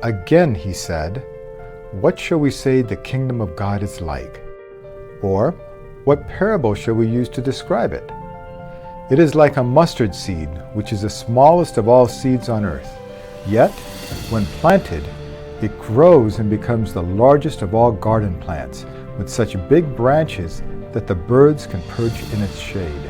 Again he said, "What shall we say the kingdom of God is like? Or, what parable shall we use to describe it? It is like a mustard seed, which is the smallest of all seeds on earth. Yet, when planted, it grows and becomes the largest of all garden plants, with such big branches that the birds can perch in its shade."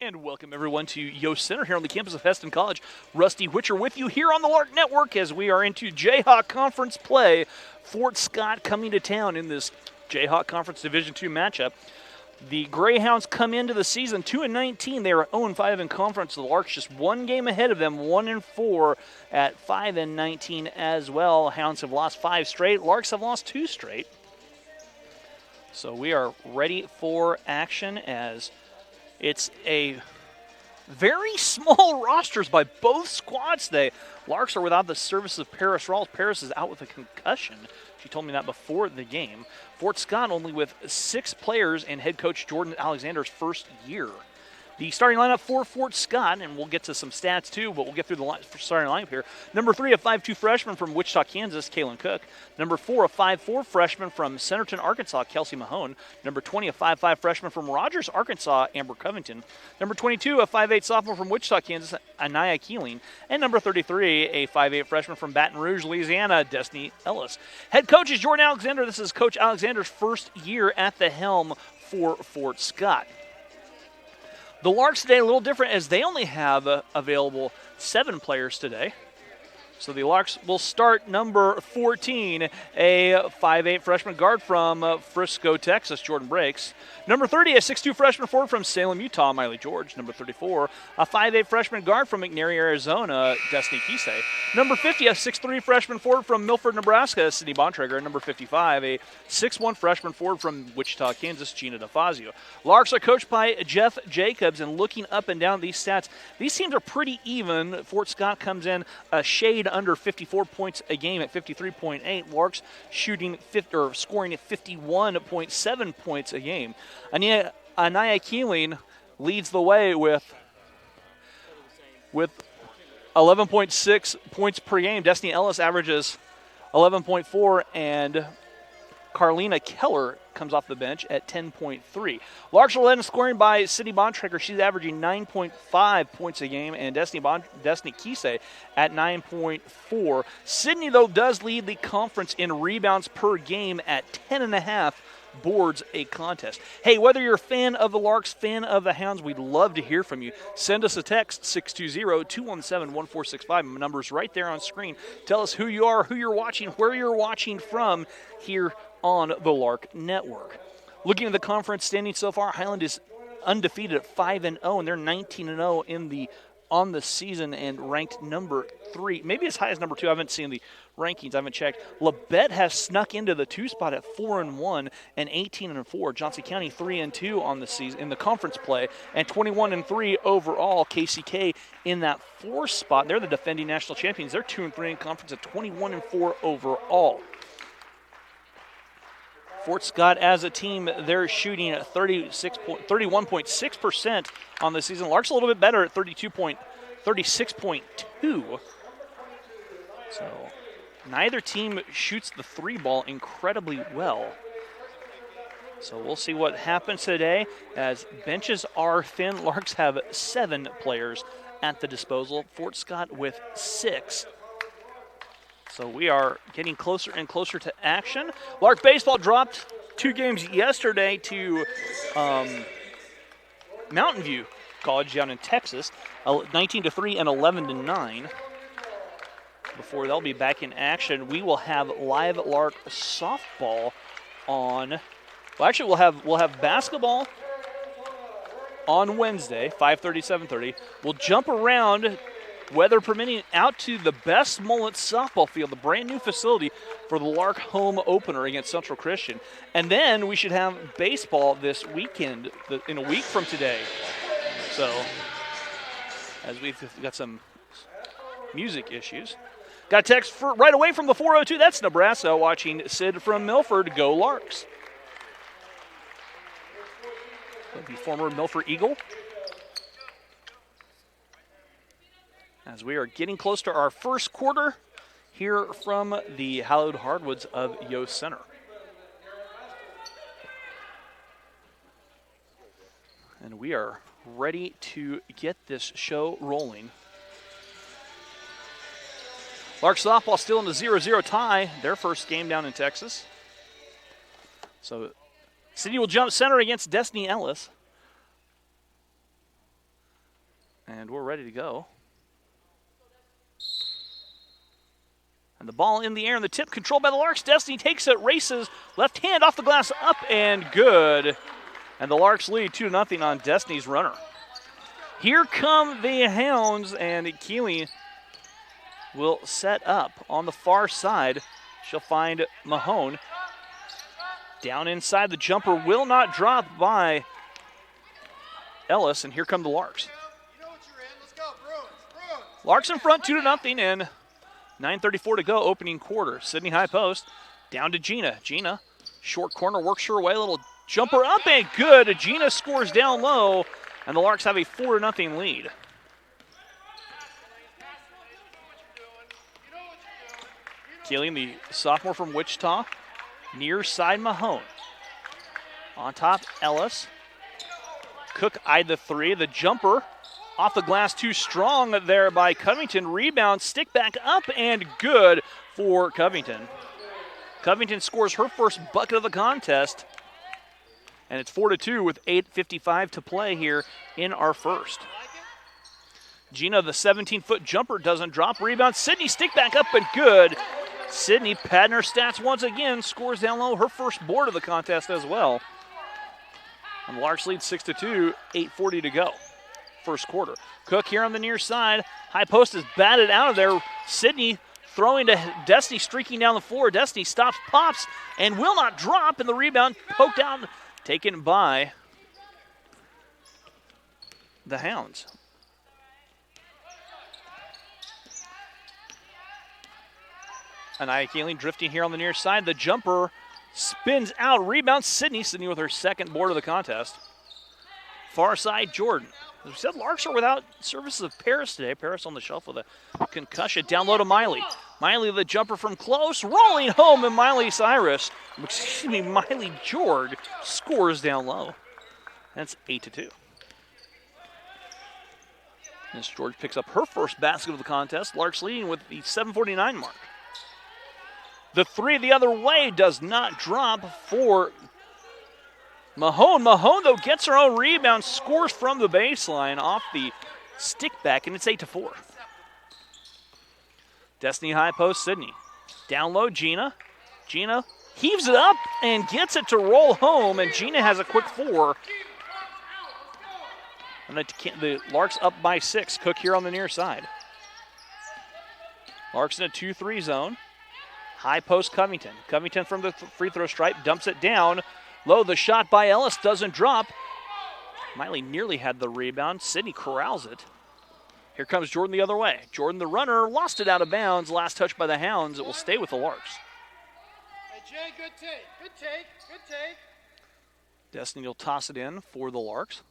And welcome everyone to Yost Center here on the campus of Heston College. Rusty Witcher with you here on the Lark Network as we are into Jayhawk Conference play. Fort Scott coming to town in this Jayhawk Conference Division II matchup. The Greyhounds come into the season 2-19. They are 0-5 in conference. The Larks just one game ahead of them, 1-4 at 5-19 as well. Hounds have lost 5 straight. Larks have lost 2 straight. So we are ready for action as it's a very small rosters by both squads today. Larks are without the services of Paris Rawls. Paris is out with a concussion. She told me that before the game. Fort Scott only with 6 players and head coach Jordan Alexander's first year. The starting lineup for Fort Scott, and we'll get to some stats too, but we'll get through the starting lineup here. Number 3, a 5'2 freshman from Wichita, Kansas, Kaylin Cook. Number 4, a 5'4 freshman from Centerton, Arkansas, Kelsey Mahone. Number 20, a 5'5 freshman from Rogers, Arkansas, Amber Covington. Number 22, a 5'8 sophomore from Wichita, Kansas, Anaya Keeling. And number 33, a 5'8 freshman from Baton Rouge, Louisiana, Destiny Ellis. Head coach is Jordan Alexander. This is Coach Alexander's first year at the helm for Fort Scott. The Larks today a little different as they only have available 7 players today. So the Larks will start number 14, a 5'8 freshman guard from Frisco, Texas, Jordan Brakes. Number 30, a 6'2 freshman forward from Salem, Utah, Miley George. Number 34, a 5'8 freshman guard from McNairy, Arizona, Destiny Kisei. Number 50, a 6'3 freshman forward from Milford, Nebraska, Sydney Bontrager. And number 55, a 6'1 freshman forward from Wichita, Kansas, Gina DeFazio. Larks are coached by Jeff Jacobs, and looking up and down these stats, these teams are pretty even. Fort Scott comes in a shade under 54 points a game at 53.8. Larks scoring at 51.7 points a game. Anaya Keeling leads the way with 11.6 points per game. Destiny Ellis averages 11.4, and Carlina Keller comes off the bench at 10.3. Larks are led in scoring by Sydney Bontrager. She's averaging 9.5 points a game, and Destiny Kise at 9.4. Sydney, though, does lead the conference in rebounds per game at 10.5 boards a contest. Hey, whether you're a fan of the Larks, fan of the Hounds, we'd love to hear from you. Send us a text, 620-217-1465. My number's right there on screen. Tell us who you are, who you're watching, where you're watching from here on the Lark Network. Looking at the conference standing so far, Highland is undefeated at 5-0, and they're 19-0 on the season and ranked number 3, maybe as high as number 2. I haven't seen the rankings. I haven't checked. Labette has snuck into the 2 spot at 4-1 and 18-4. Johnson County 3-2 on the season in the conference play and 21-3 overall. KCK in that 4 spot. They're the defending national champions. They're 2-3 in conference at 21-4 overall. Fort Scott as a team, they're shooting at 31.6% on the season. Lark's a little bit better at 36.2. So neither team shoots the 3 ball incredibly well. So we'll see what happens today as benches are thin. Larks have 7 players at the disposal. Fort Scott with 6. So we are getting closer and closer to action. Lark baseball dropped 2 games yesterday to Mountain View College down in Texas, 19-3 and 11-9. Before they'll be back in action, we will have live Lark softball on. Well, actually, we'll have basketball on Wednesday, 5:30, 7:30. We'll jump around, weather permitting, out to the Best Mullet softball field, the brand new facility for the Lark home opener against Central Christian. And then we should have baseball this weekend, in a week from today. So, as we've got some music issues. Got a text right away from the 402. That's Nebraska watching Sid from Milford. Go Larks. The former Milford Eagle. As we are getting close to our first quarter here from the hallowed hardwoods of Yost Center. And we are ready to get this show rolling. Lark softball still in the 0-0 tie, their first game down in Texas. So City will jump center against Destiny Ellis. And we're ready to go. And the ball in the air and the tip controlled by the Larks. Destiny takes it, races, left hand off the glass, up and good. And the Larks lead 2-0 on Destiny's runner. Here come the Hounds, and Keeley will set up on the far side. She'll find Mahone. Down inside, the jumper will not drop by Ellis, and here come the Larks. Larks in front 2-0, and 9:34 to go, opening quarter. Sydney high post, down to Gina. Gina, short corner, works her way, little jumper up and good. Gina scores down low, and the Larks have a 4-0 lead. Keeling, the sophomore from Wichita, near side Mahone. On top, Ellis. Cook eyed the 3, the jumper off the glass too strong there by Covington. Rebound, stick back up and good for Covington. Covington scores her first bucket of the contest. And it's 4-2 with 8:55 to play here in our first. Gina, the 17-foot jumper doesn't drop. Rebound, Sydney, stick back up and good. Sydney padding her stats once again, scores down low, her first board of the contest as well. And the Larks lead 6-2, 8:40 to go. First quarter. Cook here on the near side. High post is batted out of there. Sydney throwing to Destiny, streaking down the floor. Destiny stops, pops, and will not drop. And the rebound poked out, taken by the Hounds. And Keeling drifting here on the near side. The jumper spins out. Rebound Sydney. Sydney with her second board of the contest. Far side, Jordan. As we said, Larks are without services of Paris today. Paris on the shelf with a concussion. Down low to Miley. Miley the jumper from close, rolling home, and Miley George scores down low. That's 8-2. As George picks up her first basket of the contest, Larks leading with the 7:49 mark. The three the other way does not drop for Mahone. Mahone, though, gets her own rebound, scores from the baseline off the stick back, and it's 8-4. Destiny high post, Sydney. Down low, Gina. Gina heaves it up and gets it to roll home, and Gina has a quick four. And the Larks up by 6. Cook here on the near side. Larks in a 2-3 zone. High post, Covington. Covington from the free throw stripe, dumps it down. Low, the shot by Ellis doesn't drop. Miley nearly had the rebound. Sydney corrals it. Here comes Jordan the other way. Jordan, the runner, lost it out of bounds. Last touch by the Hounds. It will stay with the Larks. Hey, Jay, good take. Good take. Good take. Destiny will toss it in for the Larks.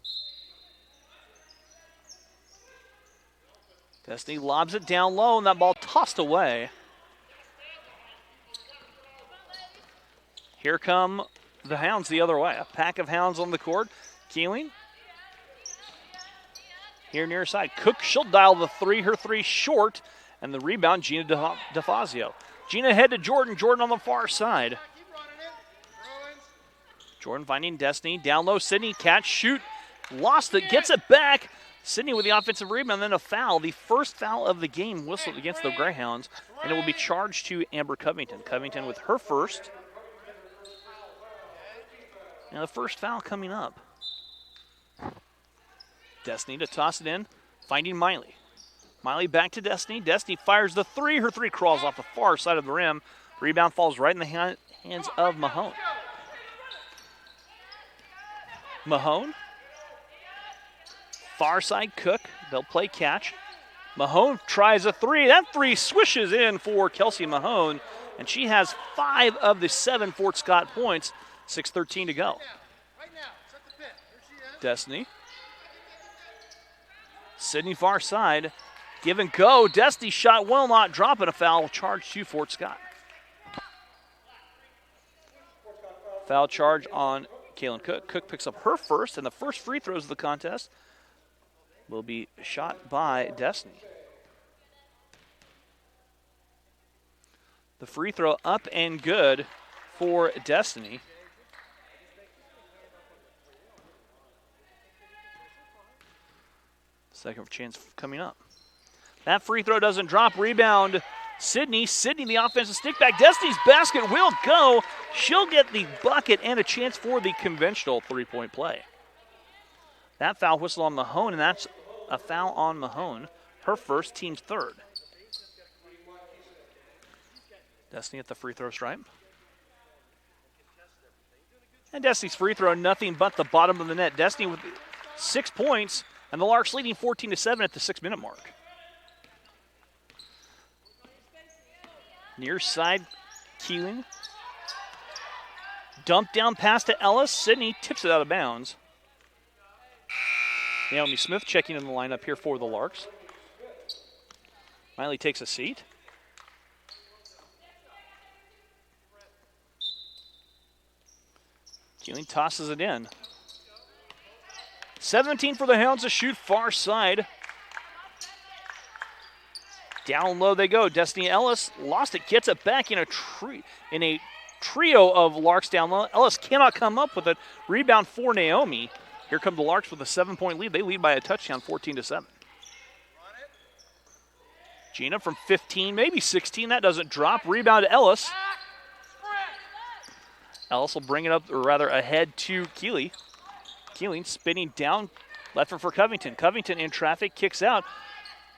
Destiny lobs it down low, and that ball tossed away. Here come the Hounds the other way. A pack of Hounds on the court. Keeling. Here near side. Cook, she'll dial the three. Her three short. And the rebound, Gina DeFazio. Gina head to Jordan. Jordan on the far side. Jordan finding Destiny. Down low, Sydney. Catch, shoot. Lost it. Gets it back. Sydney with the offensive rebound. Then a foul. The first foul of the game whistled against the Greyhounds. And it will be charged to Amber Covington. Covington with her first. Now the first foul coming up. Destiny to toss it in, finding Miley. Miley back to Destiny. Destiny fires the three. Her three crawls off the far side of the rim. Rebound falls right in the hands of Mahone. Mahone. Far side, Cook. They'll play catch. Mahone tries a three. That three swishes in for Kelsey Mahone, and she has 5 of the 7 Fort Scott points. 6:13 to go. Destiny. Sydney far side. Give and go. Destiny shot will not drop, and a foul charge to Fort Scott. Foul charge on Kaylin Cook. Cook picks up her first, and the first free throws of the contest will be shot by Destiny. The free throw up and good for Destiny. Second chance coming up. That free throw doesn't drop. Rebound, Sydney. Sydney, the offensive stick back. Destiny's basket will go. She'll get the bucket and a chance for the conventional three-point play. That foul whistle on Mahone, and that's a foul on Mahone. Her first, team's third. Destiny at the free throw stripe. And Destiny's free throw, nothing but the bottom of the net. Destiny with 6 points. And the Larks leading 14-7 at the 6-minute mark. Near side, Keeling. Dump down pass to Ellis. Sydney tips it out of bounds. Naomi Smith checking in the lineup here for the Larks. Miley takes a seat. Keeling tosses it in. 17 for the Hounds to shoot far side. Down low they go. Destiny Ellis lost it, gets it back in a trio of Larks down low. Ellis cannot come up with it. Rebound for Naomi. Here come the Larks with a 7-point lead. They lead by a touchdown, 14-7. Gina from 15, maybe 16. That doesn't drop. Rebound to Ellis. Ellis will bring it up, or rather ahead to Keeley. Keeling spinning down, left for Covington. Covington in traffic, kicks out.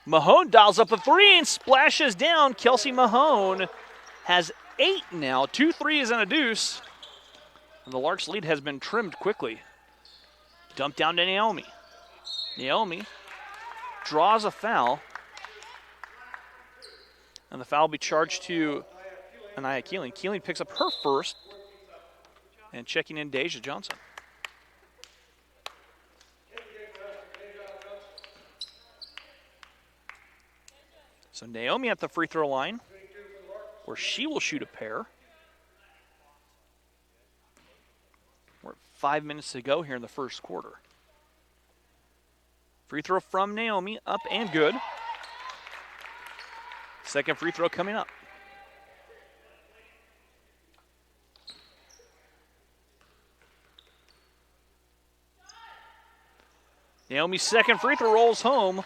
Mahone dials up a three and splashes down. Kelsey Mahone has 8 now. 2 threes and a deuce. And the Larks' lead has been trimmed quickly. Dumped down to Naomi. Naomi draws a foul. And the foul will be charged to Anaya Keeling. Keeling picks up her first. And checking in Deja Johnson. So Naomi at the free throw line. where she will shoot a pair. We're at 5 minutes to go here in the first quarter. Free throw from Naomi, up and good. Second free throw coming up. Naomi's second free throw rolls home.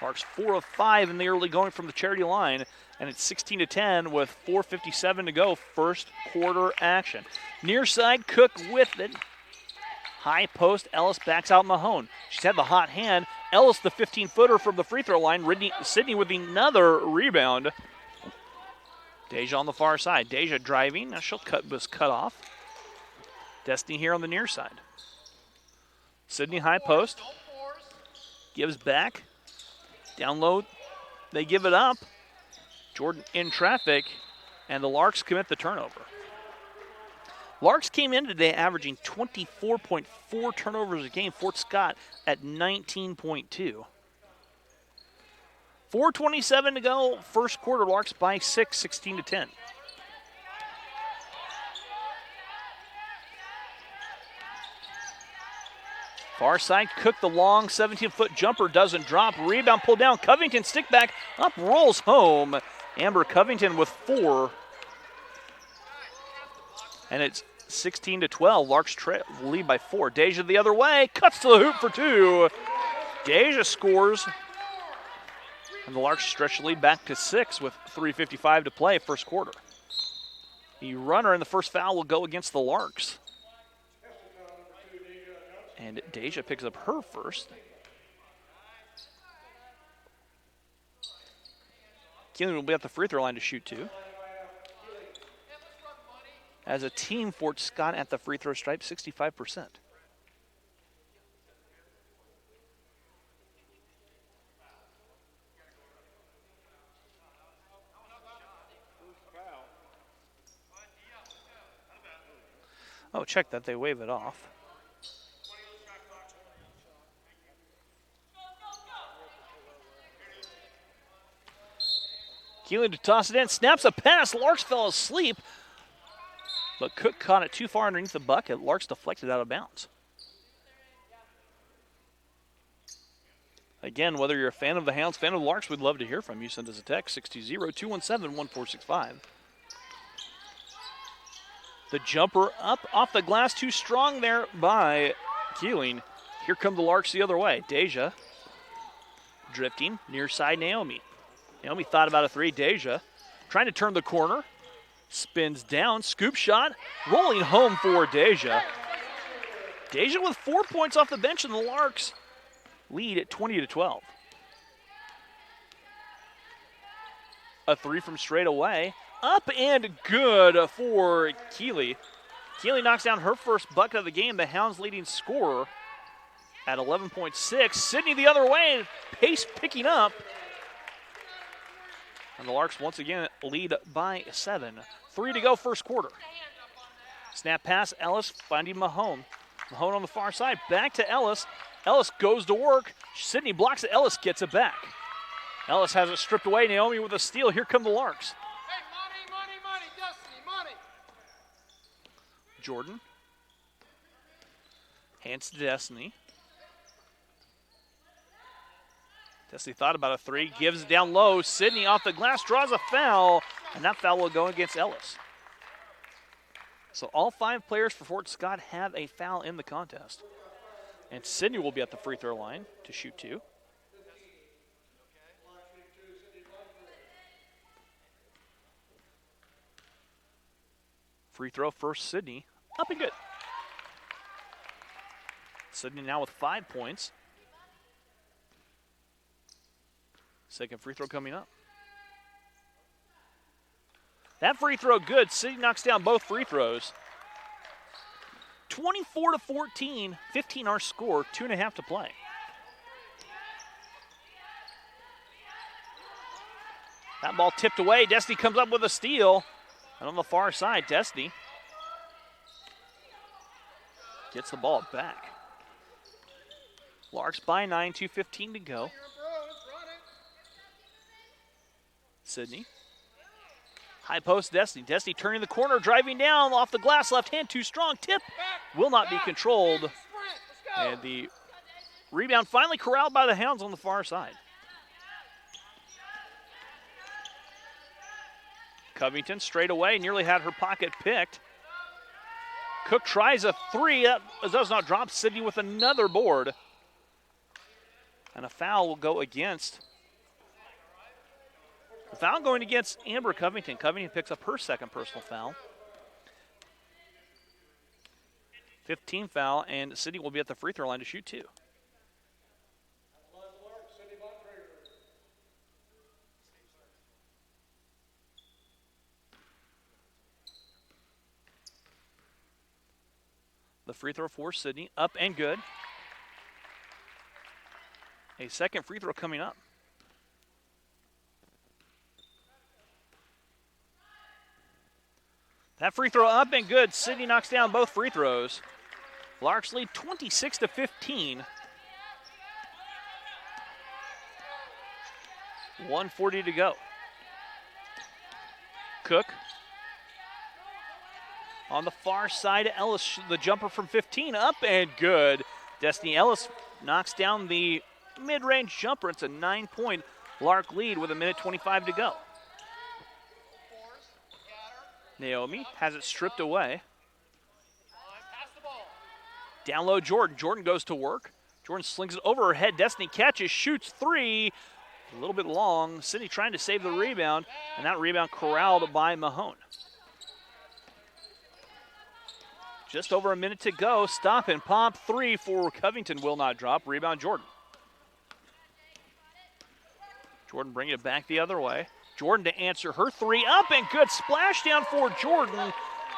Larks 4 of 5 in the early going from the charity line, and it's 16-10 with 4:57 to go. First quarter action. Near side, Cook with it. High post, Ellis backs out Mahone. She's had the hot hand. Ellis, the 15-footer from the free throw line. Sydney with another rebound. Deja on the far side. Deja driving. Now was cut off. Destiny here on the near side. Sydney high post. Gives back. Down low, they give it up. Jordan in traffic, and the Larks commit the turnover. Larks came in today averaging 24.4 turnovers a game. Fort Scott at 19.2. 4:27 to go. First quarter, Larks by 6, 16-10. Far side, Cook, the long 17-foot jumper doesn't drop. Rebound pulled down. Covington stick back up, rolls home. Amber Covington with 4. And it's 16-12. Larks lead by 4. Deja the other way, cuts to the hoop for 2. Deja scores. And the Larks stretch the lead back to 6 with 3:55 to play, first quarter. The runner and the first foul will go against the Larks. And Deja picks up her first. Keeling will be at the free throw line to shoot 2. As a team, Fort Scott at the free throw stripe, 65%. Oh, check that. They wave it off. Keeling to toss it in, snaps a pass. Larks fell asleep, but Cook caught it too far underneath the bucket. Larks deflected out of bounds. Again, whether you're a fan of the Hounds, fan of the Larks, we'd love to hear from you. Send us a text, 620-217-1465. The jumper up off the glass, too strong there by Keeling. Here come the Larks the other way. Deja drifting, near side Naomi. Naomi thought about a 3. Deja trying to turn the corner. Spins down, scoop shot, rolling home for Deja. Deja with 4 points off the bench, and the Larks lead at 20-12. A 3 from straight away. Up and good for Keeley. Keeley knocks down her first bucket of the game, the Hounds' leading scorer at 11.6. Sydney the other way, pace picking up. And the Larks once again lead by 7. 3 to go, first quarter. Snap pass, Ellis finding Mahone. Mahone on the far side, back to Ellis. Ellis goes to work. Sydney blocks it, Ellis gets it back. Ellis has it stripped away, Naomi with a steal. Here come the Larks. Hey, money, Destiny, money. Jordan. Hands to Destiny. Destiny thought about a 3, gives it down low. Sydney off the glass, draws a foul, and that foul will go against Ellis. So all 5 players for Fort Scott have a foul in the contest. And Sydney will be at the free throw line to shoot 2. Free throw first, Sydney. Up and good. Sydney now with 5 points. Second free throw coming up. That free throw good. Sydney knocks down both free throws. 24-14, 15 our score, 2.5 to play. That ball tipped away. Destiny comes up with a steal. And on the far side, Destiny gets the ball back. Larks by 9, 2:15 to go. Sydney High post, Destiny. Destiny turning the corner, driving down off the glass, left hand, too strong. Tip will not be controlled. And the rebound finally corralled by the Hounds on the far side. Covington straight away, nearly had her pocket picked. Cook tries a three, that does not drop. Sydney with another board. And a foul will go against. The foul going against Amber Covington. Covington picks up her second personal foul. 15 foul, and Sydney will be at the free throw line to shoot two. The free throw for Sydney, up and good. A second free throw coming up. That free throw up and good. Sydney knocks down both free throws. Larks lead 26-15. 1:40 to go. Cook. On the far side, Ellis, the jumper from 15, up and good. Destiny Ellis knocks down the mid-range jumper. It's a 9-point Lark lead with 1:25 to go. Naomi has it stripped away. Down low, Jordan. Jordan goes to work. Jordan slings it over her head. Destiny catches, shoots three. A little bit long. Sydney trying to save the rebound, and that rebound corralled by Mahone. Just over a minute to go. Stop and pop three for Covington will not drop. Rebound Jordan. Jordan bringing it back the other way. Jordan to answer her three. Up and good. Splash down for Jordan.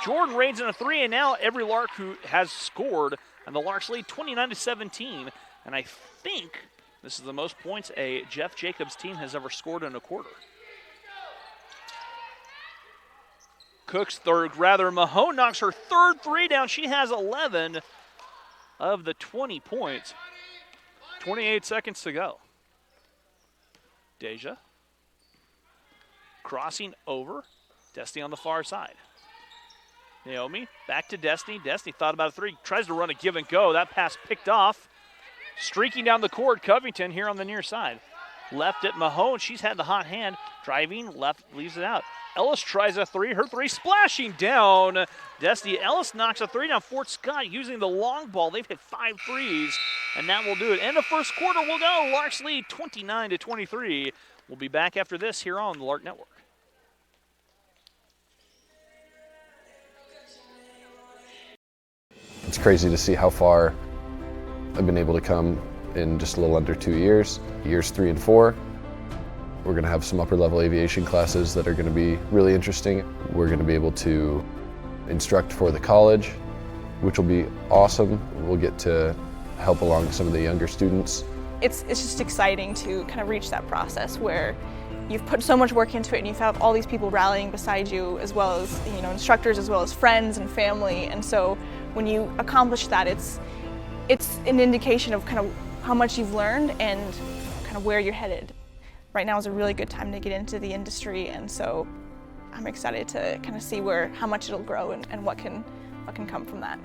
Jordan reigns in a three, and now every Lark who has scored. And the Larks lead 29-17. And I think this is the most points a Jeff Jacobs team has ever scored in a quarter. Cook's third, Mahone knocks her third three down. She has 11 of the 20 points. 28 seconds to go. Deja crossing over. Destiny on the far side. Naomi back to Destiny. Destiny thought about a three. Tries to run a give and go. That pass picked off. Streaking down the court, Covington here on the near side. Left at Mahone. She's had the hot hand. Driving, left, leaves it out. Ellis tries a three. Her three splashing down. Destiny Ellis knocks a three down. Fort Scott using the long ball. They've hit 5 threes, and that will do it. End of first quarter will go. Larks lead 29-23. We'll be back after this here on the Lark Network. It's crazy to see how far I've been able to come in just a little under 2 years. Years 3 and 4. We're going to have some upper level aviation classes that are going to be really interesting. We're going to be able to instruct for the college, which will be awesome. We'll get to help along some of the younger students. It's just exciting to kind of reach that process where you've put so much work into it and you have all these people rallying beside you, as well as instructors, as well as friends and family. And so when you accomplish that, it's an indication of kind of how much you've learned and kind of where you're headed. Right now is a really good time to get into the industry, and so I'm excited to kind of see how much it'll grow and what can come from that.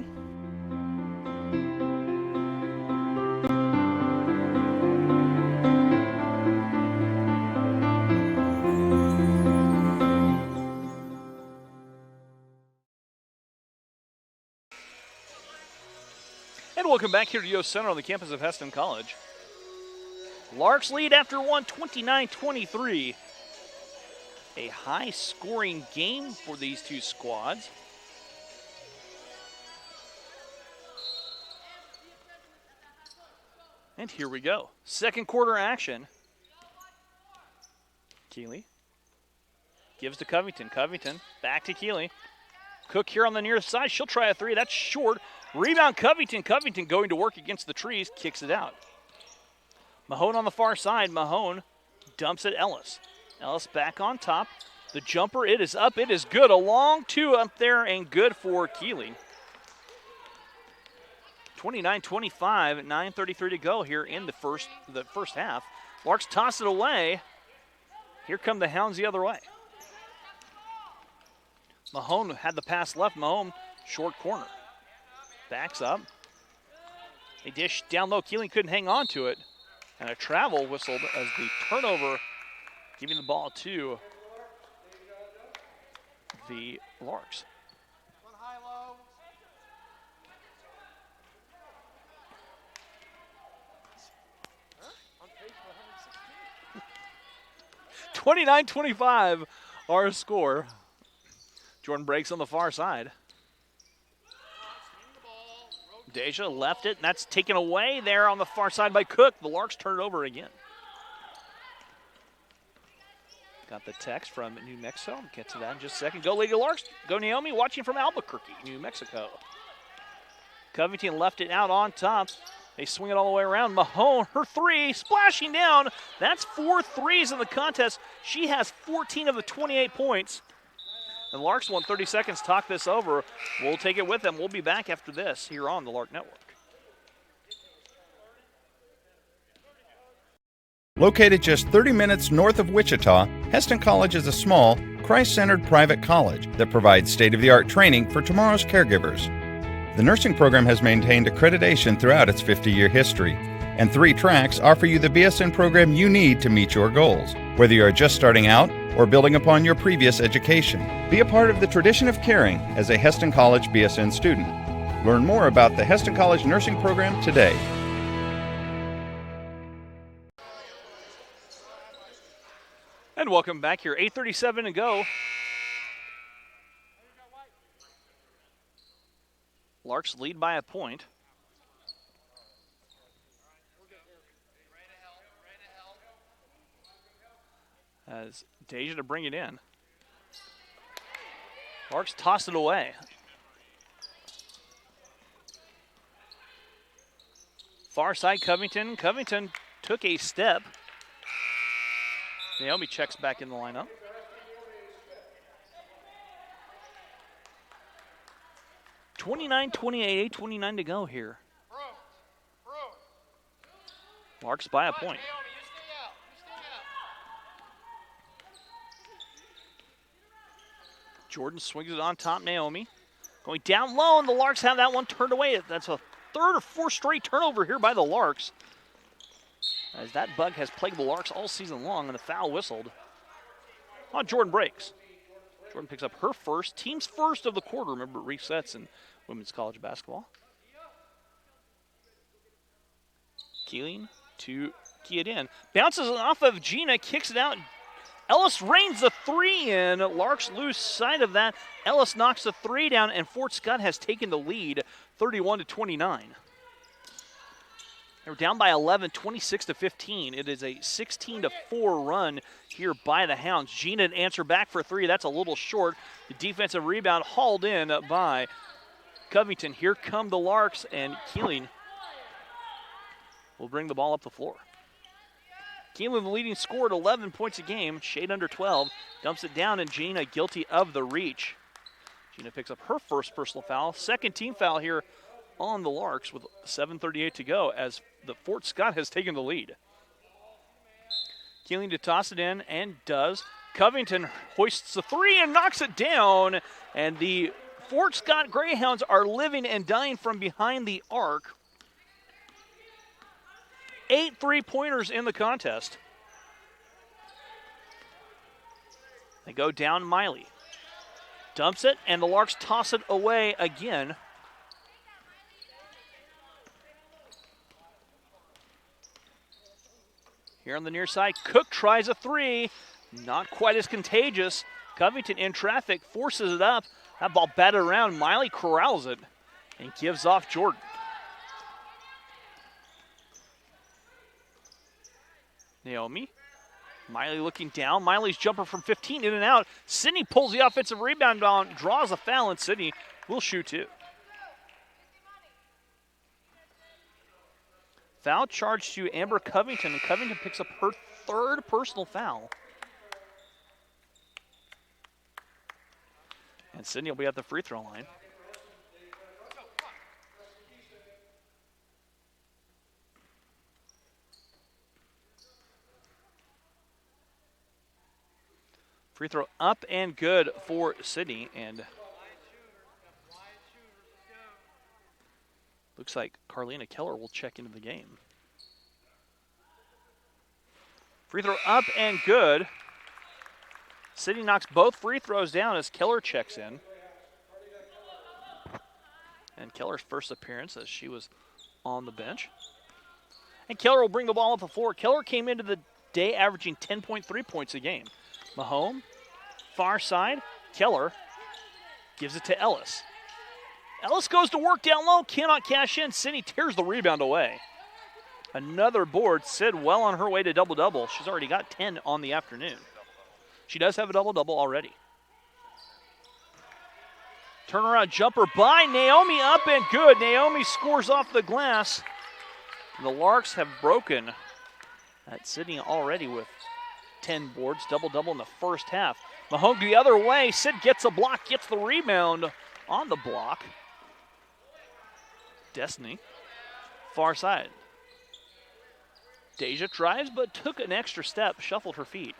And welcome back here to Yost Center on the campus of Heston College. Larks lead after one, 29-23. A high-scoring game for these two squads. And here we go. Second quarter action. Keeley gives to Covington. Covington back to Keeley. Cook here on the near side. She'll try a three. That's short. Rebound Covington. Covington going to work against the trees. Kicks it out. Mahone on the far side. Mahone dumps at Ellis. Ellis back on top. The jumper, it is up. It is good. A long two up there and good for Keeley. 29-25, 9:33 to go here in the first half. Larks toss it away. Here come the Hounds the other way. Mahone had the pass left. Mahone, short corner. Backs up. A dish down low. Keeling couldn't hang on to it. And a travel whistled as the turnover, giving the ball to the Larks. One high low. 29-25, our score. Jordan breaks on the far side. Deja left it, and that's taken away there on the far side by Cook. The Larks turn it over again. Got the text from New Mexico. We'll get to that in just a second. Go Lady Larks. Go Naomi, watching from Albuquerque, New Mexico. Covington left it out on top. They swing it all the way around. Mahone, her three, splashing down. That's 4 threes in the contest. She has 14 of the 28 points. And Larks won 30 seconds to talk this over. We'll take it with them. We'll be back after this here on the Lark Network. Located just 30 minutes north of Wichita, Heston College is a small, Christ-centered private college that provides state-of-the-art training for tomorrow's caregivers. The nursing program has maintained accreditation throughout its 50-year history, and 3 tracks offer you the BSN program you need to meet your goals, whether you are just starting out or building upon your previous education. Be a part of the tradition of caring as a Heston College BSN student. Learn more about the Heston College nursing program today. And welcome back here. 8:37 to go. Larks lead by a point. As Deja to bring it in. Larks toss it away. Far side Covington. Covington took a step. Naomi checks back in the lineup. (29-28), 8:29 to go here. Larks by a point. Jordan swings it on top, Naomi. Going down low, and the Larks have that one turned away. That's a 3rd or 4th straight turnover here by the Larks, as that bug has plagued the Larks all season long, and the foul whistled on Jordan breaks. Jordan picks up her first, team's first of the quarter. Remember, it resets in women's college basketball. Keeling to key it in. Bounces it off of Gina, kicks it out. Ellis rains the 3 in. Larks lose sight of that. Ellis knocks the 3 down, and Fort Scott has taken the lead, 31-29. They're down by 11, 26-15. It is a 16-4 run here by the Hounds. Gina answer back for 3. That's a little short. The defensive rebound hauled in by Covington. Here come the Larks, and Keeling will bring the ball up the floor. Keeling, the leading scorer, at 11 points a game, shade under 12. Dumps it down, and Gina guilty of the reach. Gina picks up her first personal foul. Second team foul here on the Larks with 7:38 to go as the Fort Scott has taken the lead. Keeling to toss it in, and does. Covington hoists the 3 and knocks it down, and the Fort Scott Greyhounds are living and dying from behind the arc. 8 3-pointers in the contest. They go down Miley. Dumps it, and the Larks toss it away again. Here on the near side, Cook tries a 3. Not quite as contagious. Covington in traffic, forces it up. That ball batted around. Miley corrals it and gives off Jordan. Naomi. Miley looking down. Miley's jumper from 15 in and out. Sydney pulls the offensive rebound down, draws a foul, and Sydney will shoot 2. Foul charge to Amber Covington, and Covington picks up her 3rd personal foul. And Sydney will be at the free throw line. Free throw up and good for Sydney, and looks like Carlina Keller will check into the game. Free throw up and good. Sydney knocks both free throws down as Keller checks in. And Keller's first appearance as she was on the bench. And Keller will bring the ball up the floor. Keller came into the day averaging 10.3 points a game. Mahone, far side. Keller gives it to Ellis. Ellis goes to work down low, cannot cash in. Sydney tears the rebound away. Another board. Sid well on her way to double-double. She's already got 10 on the afternoon. She does have a double-double already. Turnaround jumper by Naomi, up and good. Naomi scores off the glass. The Larks have broken at Sydney already with 10 boards, double-double in the first half. Mahone the other way. Sid gets a block, gets the rebound on the block. Destiny, far side. Deja drives but took an extra step, shuffled her feet.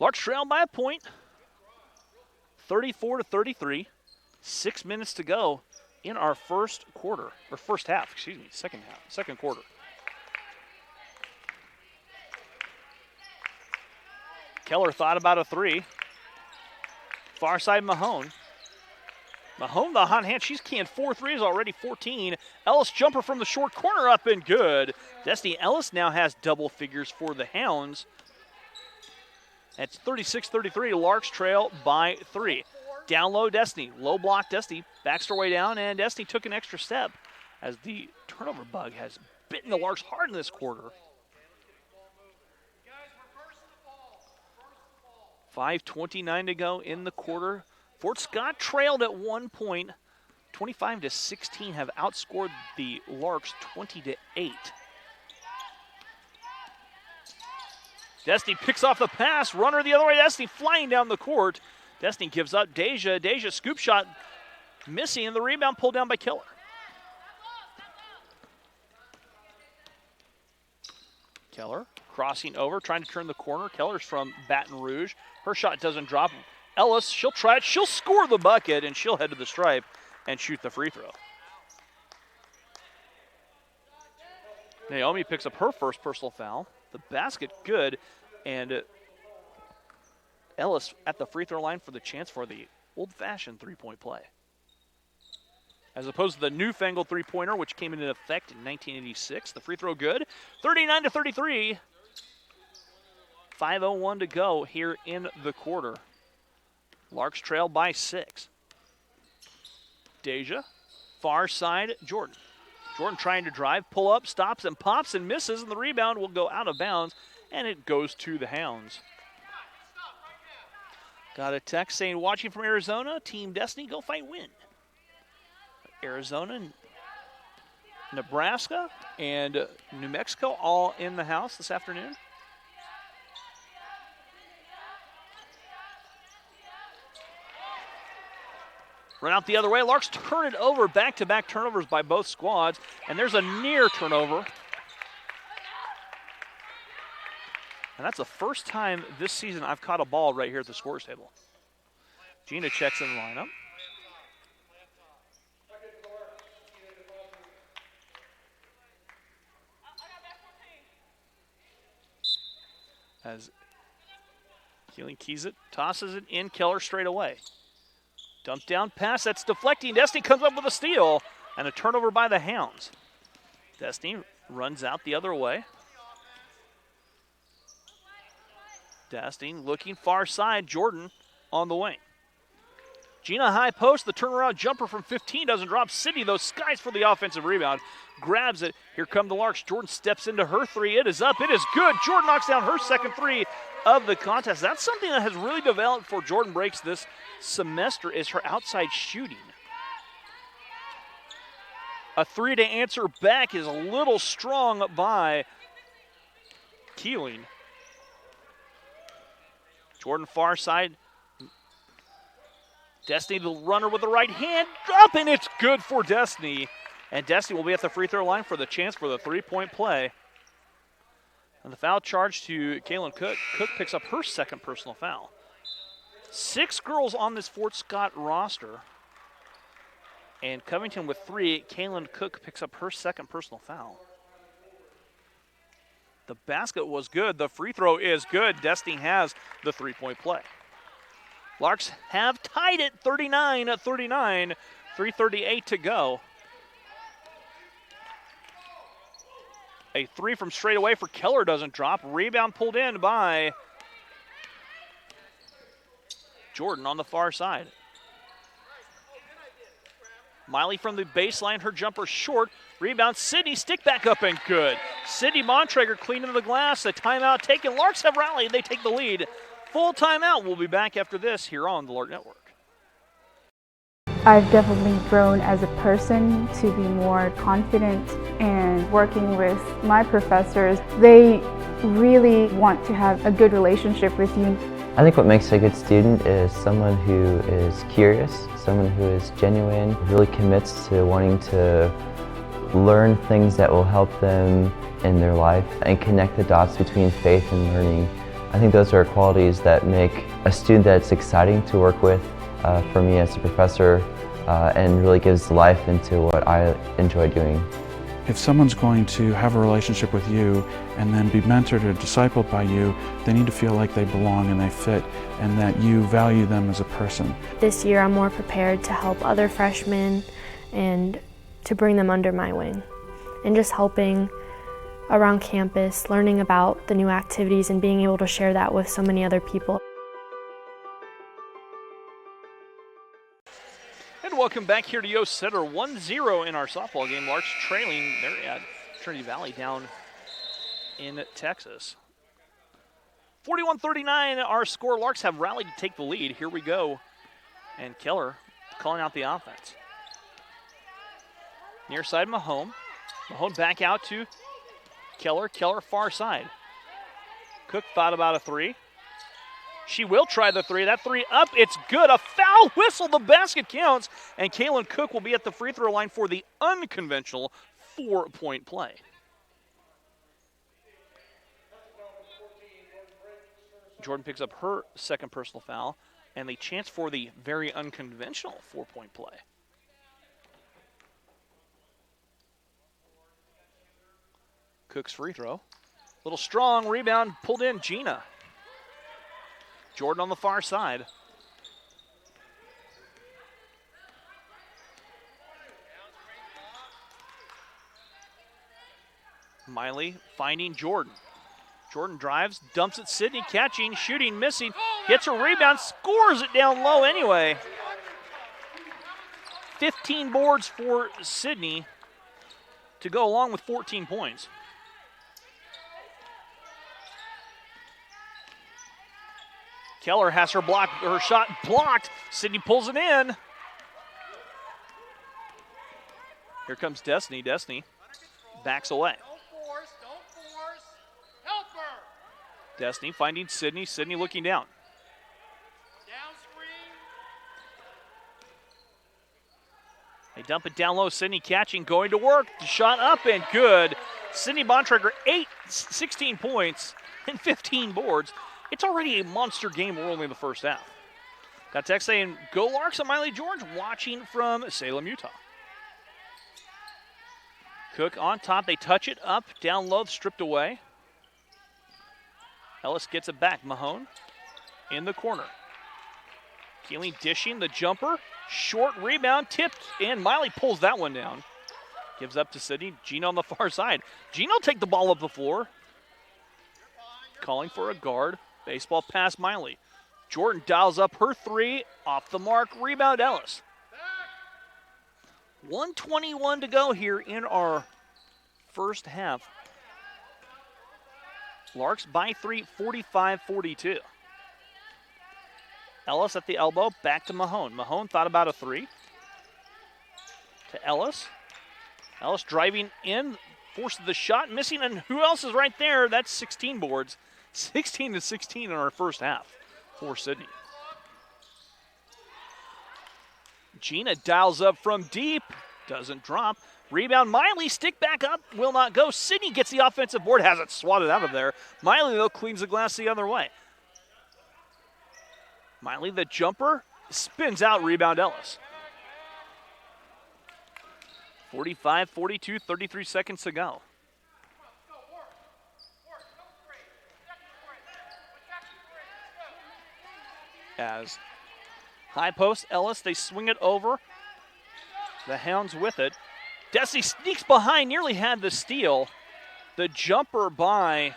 Larks trail by a point, 34-33. 6 minutes to go in our first quarter, or first half, excuse me, second quarter. Keller thought about a three. Far side Mahone. Mahone, the hot hand, she's canned 4 threes already, 14. Ellis jumper from the short corner, up and good. Destiny Ellis now has double figures for the Hounds. It's 36-33, Larks trail by 3. Down low, Destiny. Low block, Destiny backs her way down, and Destiny took an extra step as the turnover bug has bitten the Larks hard in this quarter. 5:29 to go in the quarter. Fort Scott trailed at 1 point. 25-16 have outscored the Larks 20-8. Destiny picks off the pass. Runner the other way. Destiny flying down the court. Destiny gives up Deja. Deja scoop shot missing, and the rebound pulled down by Keller. Keller crossing over, trying to turn the corner. Keller's from Baton Rouge. Her shot doesn't drop. Ellis, she'll try it. She'll score the bucket, and she'll head to the stripe and shoot the free throw. Naomi picks up her first personal foul. The basket good, and Ellis at the free throw line for the chance for the old-fashioned three-point play. As opposed to the newfangled three-pointer, which came into effect in 1986. The free throw good. 39-33. 5:01 to go here in the quarter. Larks trail by 6. Deja, far side, Jordan. Jordan trying to drive, pull up, stops and pops and misses, and the rebound will go out of bounds, and it goes to the Hounds. Got a text saying, watching from Arizona, Team Destiny, go fight, win. Arizona, Nebraska, and New Mexico all in the house this afternoon. Run out the other way. Larks turn it over. Back-to-back turnovers by both squads. And there's a near turnover. And that's the first time this season I've caught a ball right here at the scores table. Gina checks in the lineup. As Keeling keys it, tosses it in. Keller straight away. Dump down pass, that's deflecting. Destiny comes up with a steal and a turnover by the Hounds. Destiny runs out the other way. Destiny looking far side, Jordan on the wing. Gina high post, the turnaround jumper from 15 doesn't drop. Sydney, though, skies for the offensive rebound. Grabs it, here come the Larks. Jordan steps into her three, it is up, it is good. Jordan knocks down her second three of the contest. That's something that has really developed for Jordan Breaks this semester, is her outside shooting. A three to answer back is a little strong by Keeling. Jordan far side. Destiny, the runner with the right hand, up, and it's good for Destiny. And Destiny will be at the free throw line for the chance for the three-point play. And the foul charge to Kaylin Cook. Cook picks up her second personal foul. 6 girls on this Fort Scott roster. And Covington with 3. Kaylin Cook picks up her second personal foul. The basket was good. The free throw is good. Destiny has the three-point play. Larks have tied it 39-39. 3:38 to go. A 3 from straight away for Keller doesn't drop. Rebound pulled in by Jordan on the far side. Miley from the baseline, her jumper short. Rebound, Sydney, stick back up and good. Sydney Montrager cleaning the glass. A timeout taken. Larks have rallied. They take the lead. Full timeout. We'll be back after this here on the Lark Network. I've definitely grown as a person to be more confident, and working with my professors, they really want to have a good relationship with you. I think what makes a good student is someone who is curious, someone who is genuine, really commits to wanting to learn things that will help them in their life and connect the dots between faith and learning. I think those are qualities that make a student that's exciting to work with for me as a professor, and really gives life into what I enjoy doing. If someone's going to have a relationship with you and then be mentored or discipled by you, they need to feel like they belong and they fit and that you value them as a person. This year I'm more prepared to help other freshmen and to bring them under my wing. And just helping around campus, learning about the new activities and being able to share that with so many other people. And welcome back here to Yost Center. 1-0 in our softball game. Larks trailing there at Trinity Valley down in Texas. 41-39 our score. Larks have rallied to take the lead. Here we go. And Keller calling out the offense. Near side Mahone. Mahone back out to Keller. Keller far side. Cook thought about a 3. She will try the 3. That 3 up. It's good. A foul whistle. The basket counts. And Kaylin Cook will be at the free throw line for the unconventional 4-point play. Jordan picks up her second personal foul and the chance for the very unconventional 4-point play. Cook's free throw. Little strong rebound pulled in. Gina. Jordan on the far side. Miley finding Jordan. Jordan drives, dumps it. Sydney catching, shooting, missing. Gets a rebound, scores it down low anyway. 15 boards for Sydney to go along with 14 points. Keller has her shot blocked. Sydney pulls it in. Here comes Destiny. Destiny backs away. Don't force. Help her. Destiny finding Sydney. Sydney looking down. Down screen. They dump it down low. Sydney catching, going to work. The shot up and good. Sydney Bontrager, 16 points and 15 boards. It's already a monster game. We're only in the first half. Got text saying, go Larks and Miley George watching from Salem, Utah. Cook on top. They touch it up, down low, stripped away. Ellis gets it back. Mahone in the corner. Keeling dishing the jumper. Short rebound, tipped, and Miley pulls that one down. Gives up to Sydney. Gina on the far side. Gina will take the ball up the floor. Calling for a guard. Baseball pass Miley. Jordan dials up her 3. Off the mark. Rebound Ellis. 1:21 to go here in our first half. Larks by 3, 45-42. Ellis at the elbow, back to Mahone. Mahone thought about a 3. To Ellis. Ellis driving in, forces the shot, missing, and who else is right there? That's 16 boards. 16-16 in our first half for Sydney. Gina dials up from deep, doesn't drop. Rebound, Miley, stick back up, will not go. Sydney gets the offensive board, has it swatted out of there. Miley, though, cleans the glass the other way. Miley, the jumper, spins out, rebound Ellis. 45-42, 33 seconds to go. As high post, Ellis, they swing it over. The Hounds with it. Desi sneaks behind, nearly had the steal. The jumper by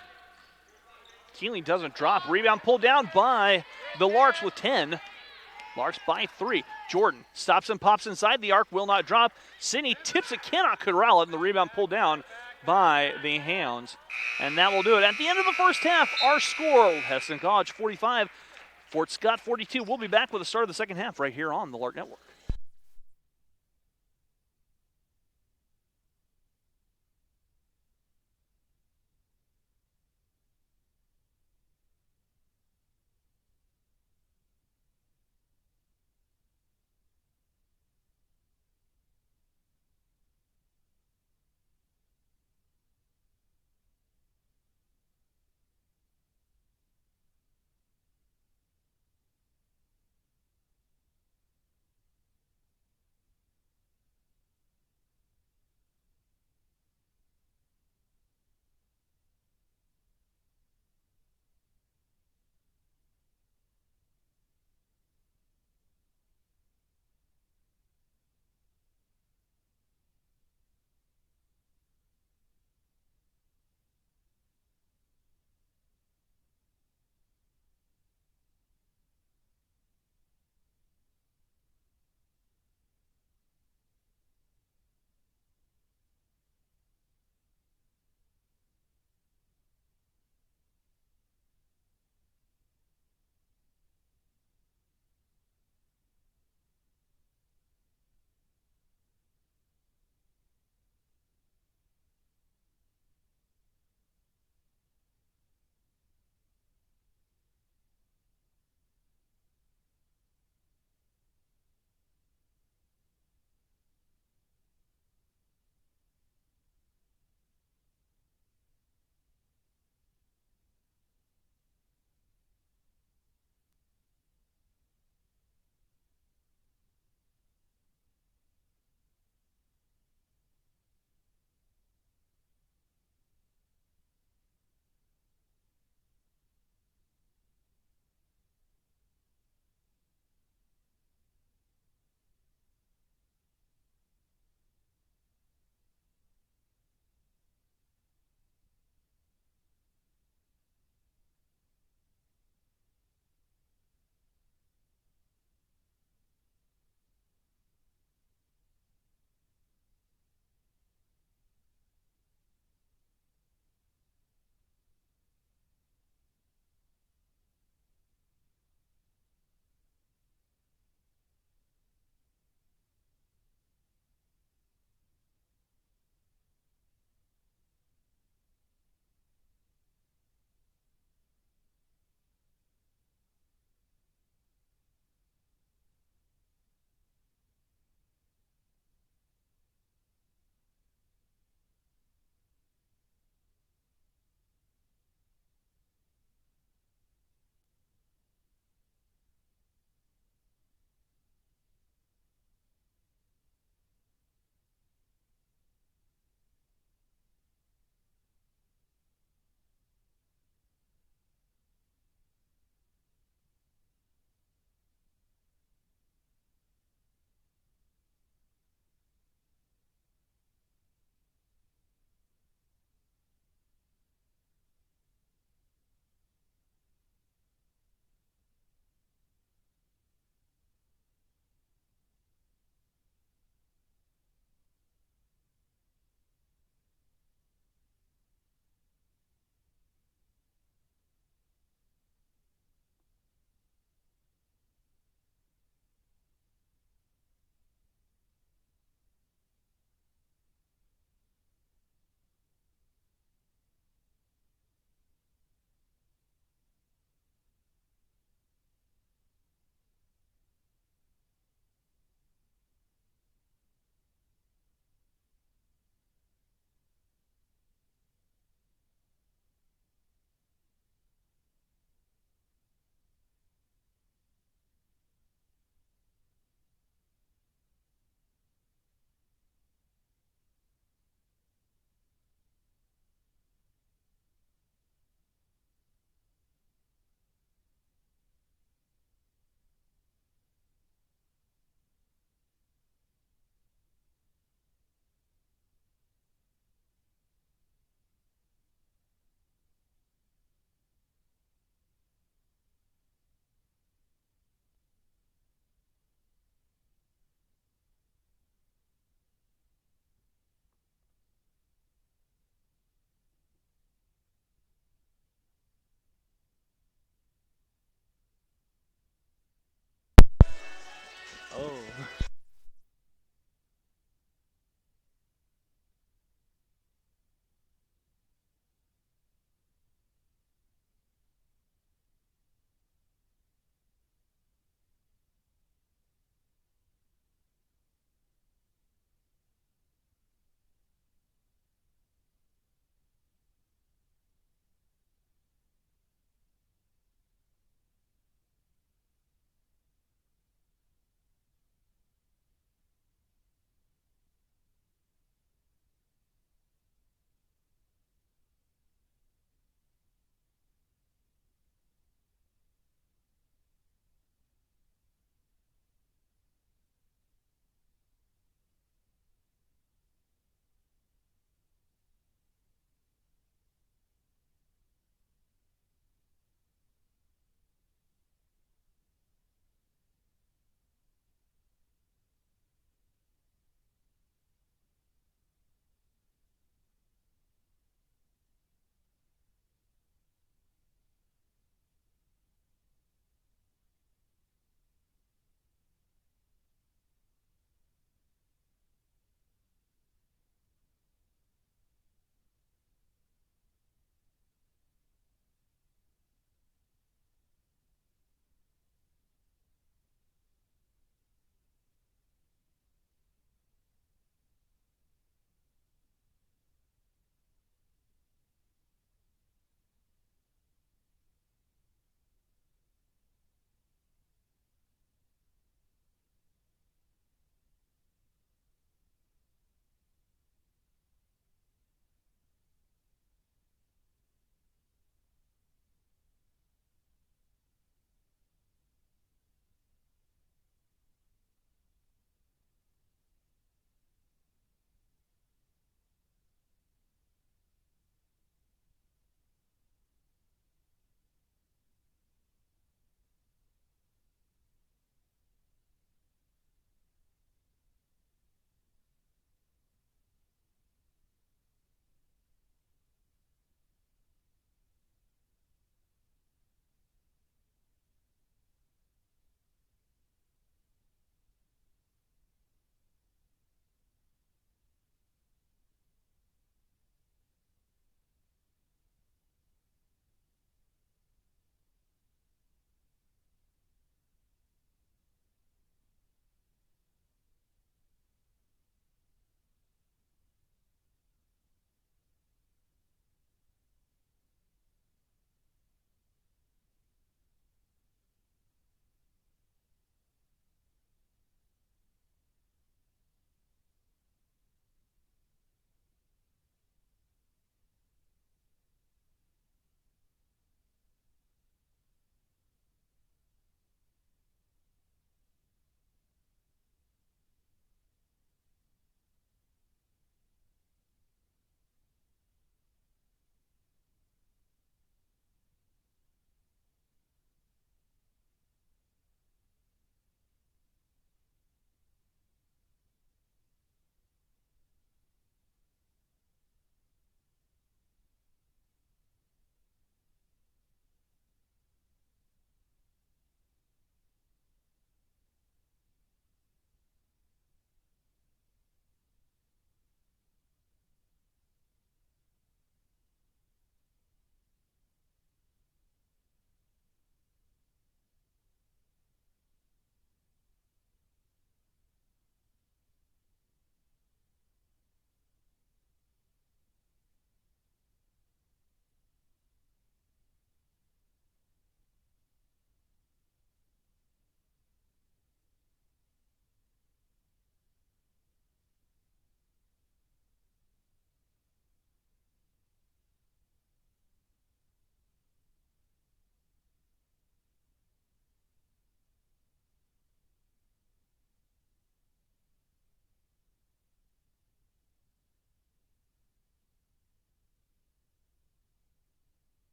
Keeling doesn't drop. Rebound pulled down by the Larks with 10. Larks by 3. Jordan stops and pops inside the arc, will not drop. Sydney tips it, cannot corral it, and the rebound pulled down by the Hounds. And that will do it. At the end of the first half, our score, Hesston College 45, Fort Scott 42. We'll be back with the start of the second half right here on the Lark Network.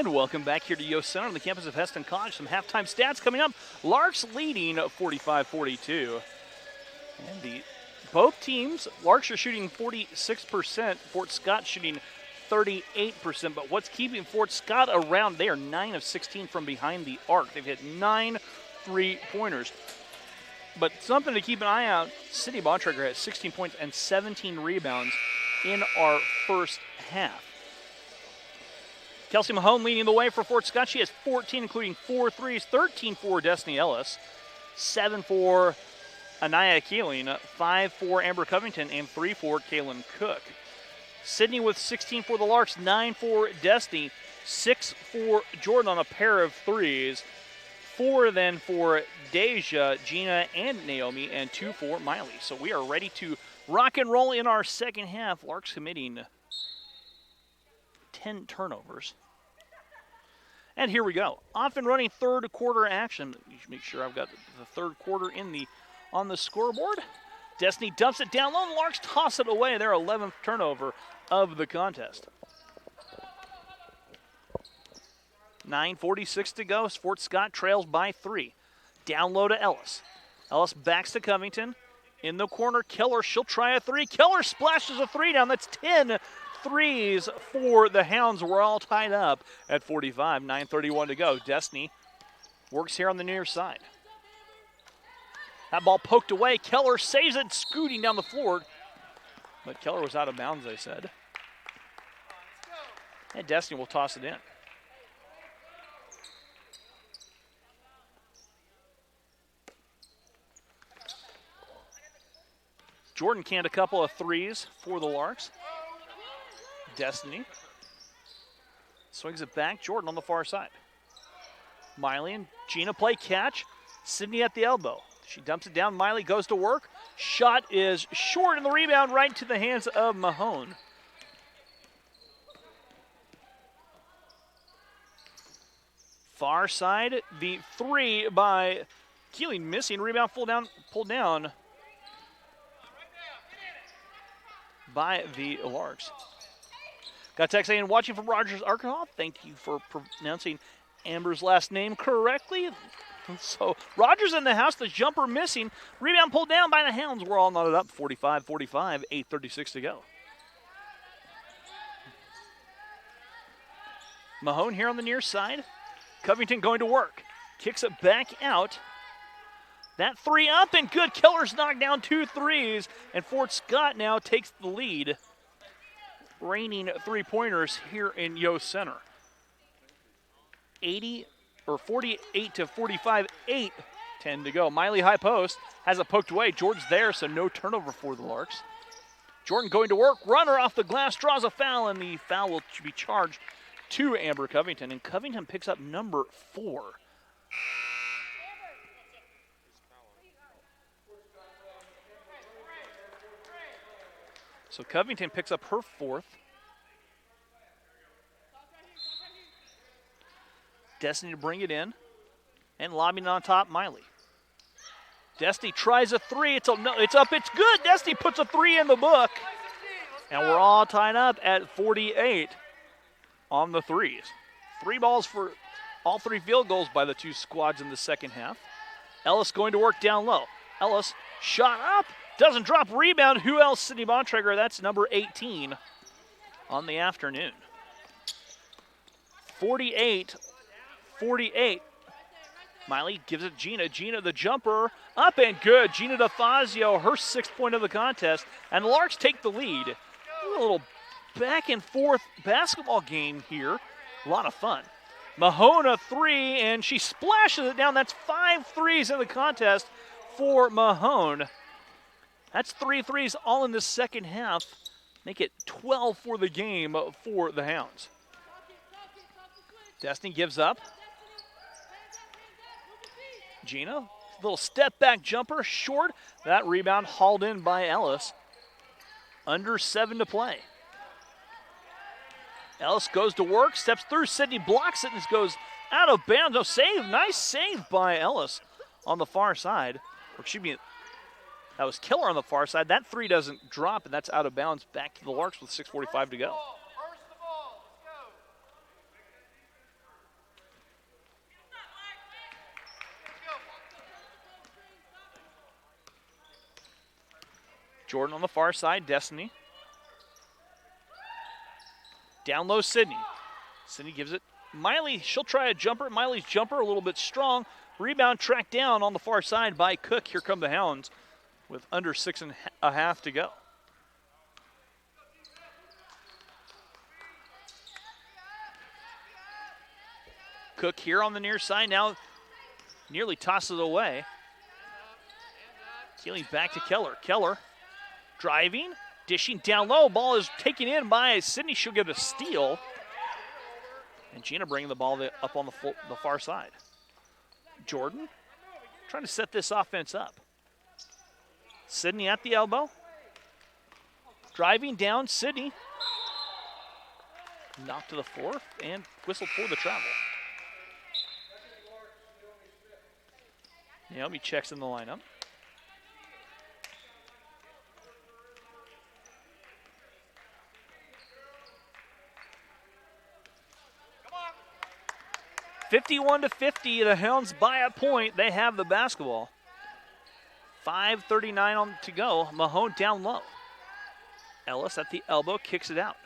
And welcome back here to Yost Center on the campus of Heston College. Some halftime stats coming up. Larks leading 45-42. And both teams, Larks are shooting 46%, Fort Scott shooting 38%. But what's keeping Fort Scott around, they are 9 of 16 from behind the arc. They've hit 9 3-pointers. But something to keep an eye out, Sydney Bontrager has 16 points and 17 rebounds in our first half. Kelsey Mahone leading the way for Fort Scott. She has 14, including 4 threes, 13 for Destiny Ellis, 7 for Anaya Keeling, 5 for Amber Covington, and 3 for Kaylin Cook. Sydney with 16 for the Larks, 9 for Destiny, 6 for Jordan on a pair of threes, 4 then for Deja, Gina, and Naomi, and 2 for Miley. So we are ready to rock and roll in our second half. Larks committing 10 turnovers. And here we go. Off and running third quarter action. You should make sure I've got the third quarter on the scoreboard. Destiny dumps it down low, and Larks toss it away. Their 11th turnover of the contest. 9:46 to go. Fort Scott trails by 3. Down low to Ellis. Ellis backs to Covington. In the corner, Keller, she'll try a 3. Keller splashes a 3 down. That's 10 threes for the Hounds. We're all tied up at 45. 9:31 to go. Destiny works here on the near side. That ball poked away. Keller saves it, scooting down the floor. But Keller was out of bounds, they said. And Destiny will toss it in. Jordan canned a couple of threes for the Larks. Destiny swings it back. Jordan on the far side. Miley and Gina play catch. Sydney at the elbow. She dumps it down. Miley goes to work. Shot is short, and the rebound right into the hands of Mahone. Far side, the 3 by Keeling missing. Rebound pulled down by the Larks. Got a text saying, watching from Rogers, Arkansas. Thank you for pronouncing Amber's last name correctly. So Rogers in the house, the jumper missing. Rebound pulled down by the Hounds. We're all knotted up, 45-45, 8:36 to go. Mahone here on the near side. Covington going to work. Kicks it back out. That 3 up and good. Keller's knocked down 2 threes, and Fort Scott now takes the lead. Reigning 3-pointers here in Yost Center. 48-45, 8:10 to go. Miley high post has it poked away. Jordan's there, so no turnover for the Larks. Jordan going to work. Runner off the glass, draws a foul, and the foul will be charged to Amber Covington. And Covington picks up number 4. So Covington picks up her 4th. Destiny to bring it in. And lobbing it on top, Miley. Destiny tries a 3. It's up, it's good. Destiny puts a 3 in the book. And we're all tied up at 48 on the threes. 3 balls for all 3 field goals by the 2 squads in the second half. Ellis going to work down low. Ellis shot up. Doesn't drop. Rebound. Who else? Sydney Bontrager. That's number 18 on the afternoon. 48. Miley gives it Gina. Gina the jumper. Up and good. Gina DeFazio, her 6th point of the contest. And the Larks take the lead. A little back and forth basketball game here. A lot of fun. Mahone a 3, and she splashes it down. That's 5 threes in the contest for Mahone. That's 3 threes all in the second half. Make it 12 for the game for the Hounds. Destiny gives up. Gina, little step back jumper, short. That rebound hauled in by Ellis. Under 7 to play. Ellis goes to work, steps through. Sydney blocks it and goes out of bounds. No save, nice save by Ellis on the far side. Or excuse me, that was Keller on the far side. That 3 doesn't drop, and that's out of bounds. Back to the Larks with 6:45 to go. Jordan on the far side, Destiny. Down low, Sydney. Sydney gives it. Miley, she'll try a jumper. Miley's jumper a little bit strong. Rebound tracked down on the far side by Cook. Here come the Hounds with under 6.5 to go. Cook here on the near side now nearly tosses it away. Keeling back to Keller. Keller driving, dishing down low. Ball is taken in by Sydney. She'll get a steal. And Gina bringing the ball up on the far side. Jordan trying to set this offense up. Sydney at the elbow. Driving down, Sydney. Knocked to the fourth and whistled for the travel. Naomi checks in the lineup. Come on. 51-50, the Hounds by a point. They have the basketball. 5:39 to go. Mahone down low. Ellis at the elbow kicks it out.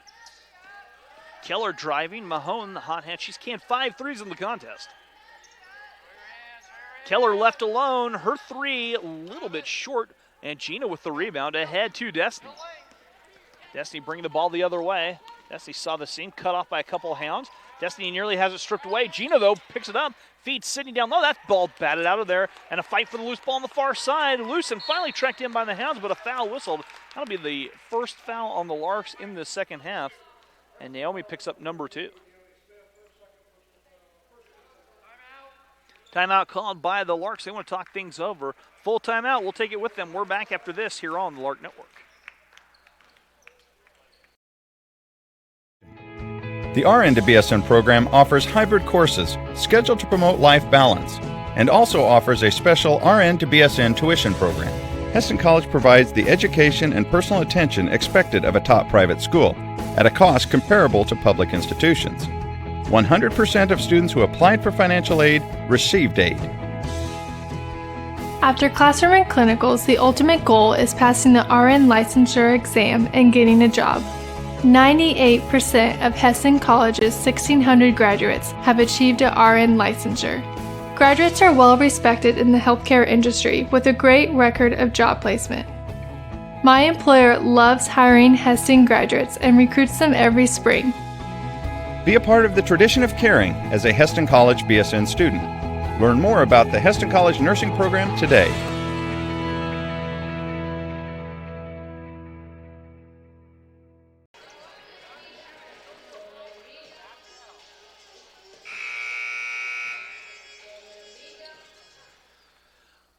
Keller driving. Mahone, the hot hand. She's canned 5 threes in the contest. Keller left alone. Her three a little bit short. And Gina with the rebound ahead to Destiny. Destiny bringing the ball the other way. Destiny saw the seam, cut off by a couple of Hounds. Destiny nearly has it stripped away. Gina, though, picks it up, feeds Sydney down low. That ball batted out of there. And a fight for the loose ball on the far side. Loose and finally tracked in by the Hounds, but a foul whistled. That'll be the first foul on the Larks in the second half. And Naomi picks up number 2. Timeout called by the Larks. They want to talk things over. Full timeout. We'll take it with them. We're back after this here on the Lark Network. The RN to BSN program offers hybrid courses scheduled to promote life balance and also offers a special RN to BSN tuition program. Hesston College provides the education and personal attention expected of a top private school at a cost comparable to public institutions. 100% of students who applied for financial aid received aid. After classroom and clinicals, the ultimate goal is passing the RN licensure exam and getting a job. 98% of Hesston College's 1,600 graduates have achieved a RN licensure. Graduates are well respected in the healthcare industry with a great record of job placement. My employer loves hiring Hesston graduates and recruits them every spring. Be a part of the tradition of caring as a Hesston College BSN student. Learn more about the Hesston College nursing program today.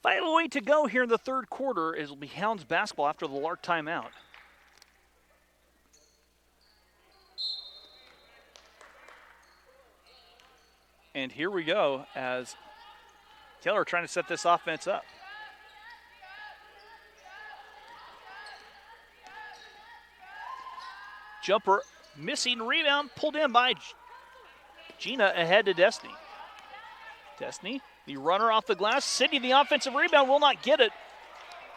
.508 to go here in the third quarter. It'll be Hounds basketball after the Lark timeout. And here we go as Taylor trying to set this offense up. Jumper missing, rebound pulled in by Gina ahead to Destiny. Destiny, the runner off the glass. Sydney, the offensive rebound, will not get it.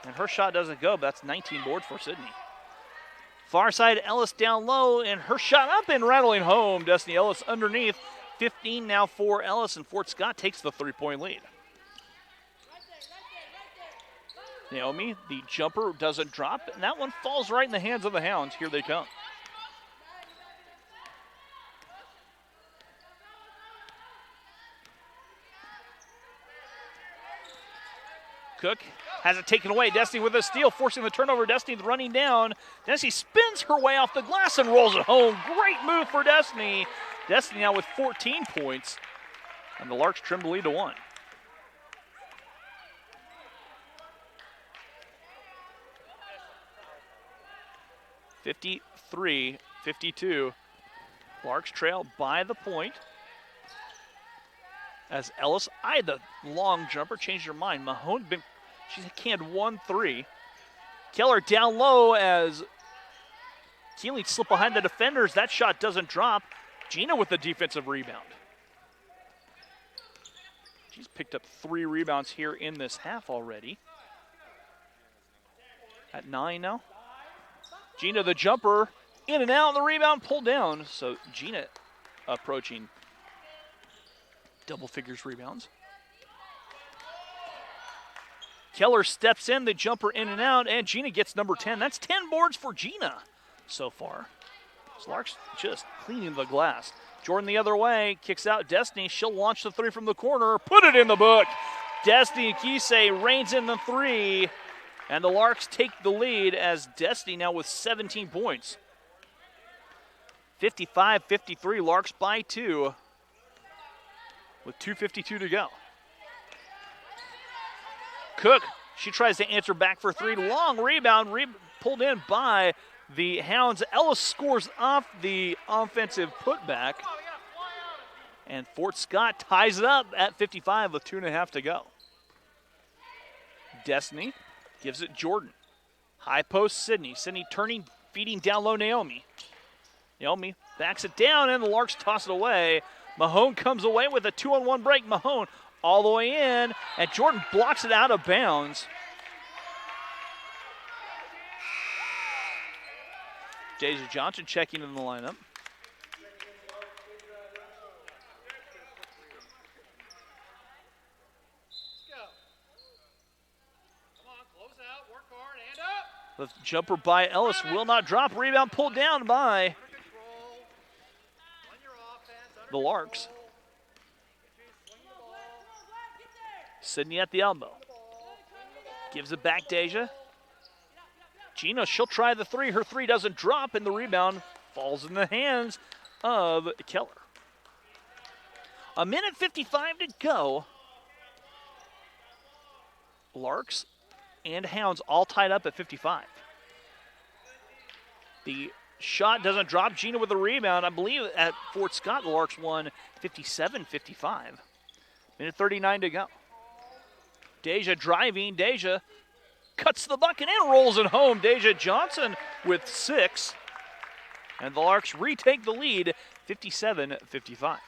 And her shot doesn't go, but that's 19 boards for Sydney. Far side, Ellis down low, and her shot up and rattling home. Destiny Ellis underneath. 15 now for Ellis, and Fort Scott takes the 3-point lead. Naomi, the jumper doesn't drop, and that one falls right in the hands of the Hounds. Here they come. Cook has it taken away. Destiny with a steal, forcing the turnover. Destiny running down. Destiny spins her way off the glass and rolls it home. Great move for Destiny. Destiny now with 14 points, and the Larks trim the lead to 1. (53-52). Larks trail by the point. As Ellis eyed the long jumper, changed her mind. Mahone, she's canned 1-3. Keller down low as Keeley slipped behind the defenders. That shot doesn't drop. Gina with the defensive rebound. She's picked up 3 rebounds here in this half already. at 9 now. Gina, the jumper, in and out, the rebound pulled down. So Gina approaching double figures rebounds. Keller steps in, the jumper in and out, and Gina gets number 10. That's 10 boards for Gina so far. Lark's just cleaning the glass. Jordan the other way, kicks out Destiny. She'll launch the three from the corner, put it in the book. Destiny Kise reigns in the three, and the Larks take the lead as Destiny now with 17 points. 55-53, Larks by 2 with 2:52 to go. Cook, she tries to answer back for three. Long rebound, pulled in by the Hounds. Ellis scores off the offensive putback. And Fort Scott ties it up at 55 with 2.5 to go. Destiny gives it Jordan. High post Sydney. Sydney turning, feeding down low Naomi. Naomi backs it down and the Larks toss it away. Mahone comes away with a 2-on-1 break. Mahone all the way in, and Jordan blocks it out of bounds. Deja Johnson checking in the lineup. The jumper by Ellis will not drop. Rebound pulled down by the Larks. Sydney at the elbow. Gives it back, Deja. Gina, she'll try the three. Her three doesn't drop, and the rebound falls in the hands of Keller. 1:55 to go. Larks and Hounds all tied up at 55. The shot doesn't drop. Gina with the rebound. I believe at Fort Scott, the Larks won 57-55. 1:39 to go. Deja driving. Deja cuts the bucket and rolls it home. Deja Johnson with 6. And the Larks retake the lead, 57-55.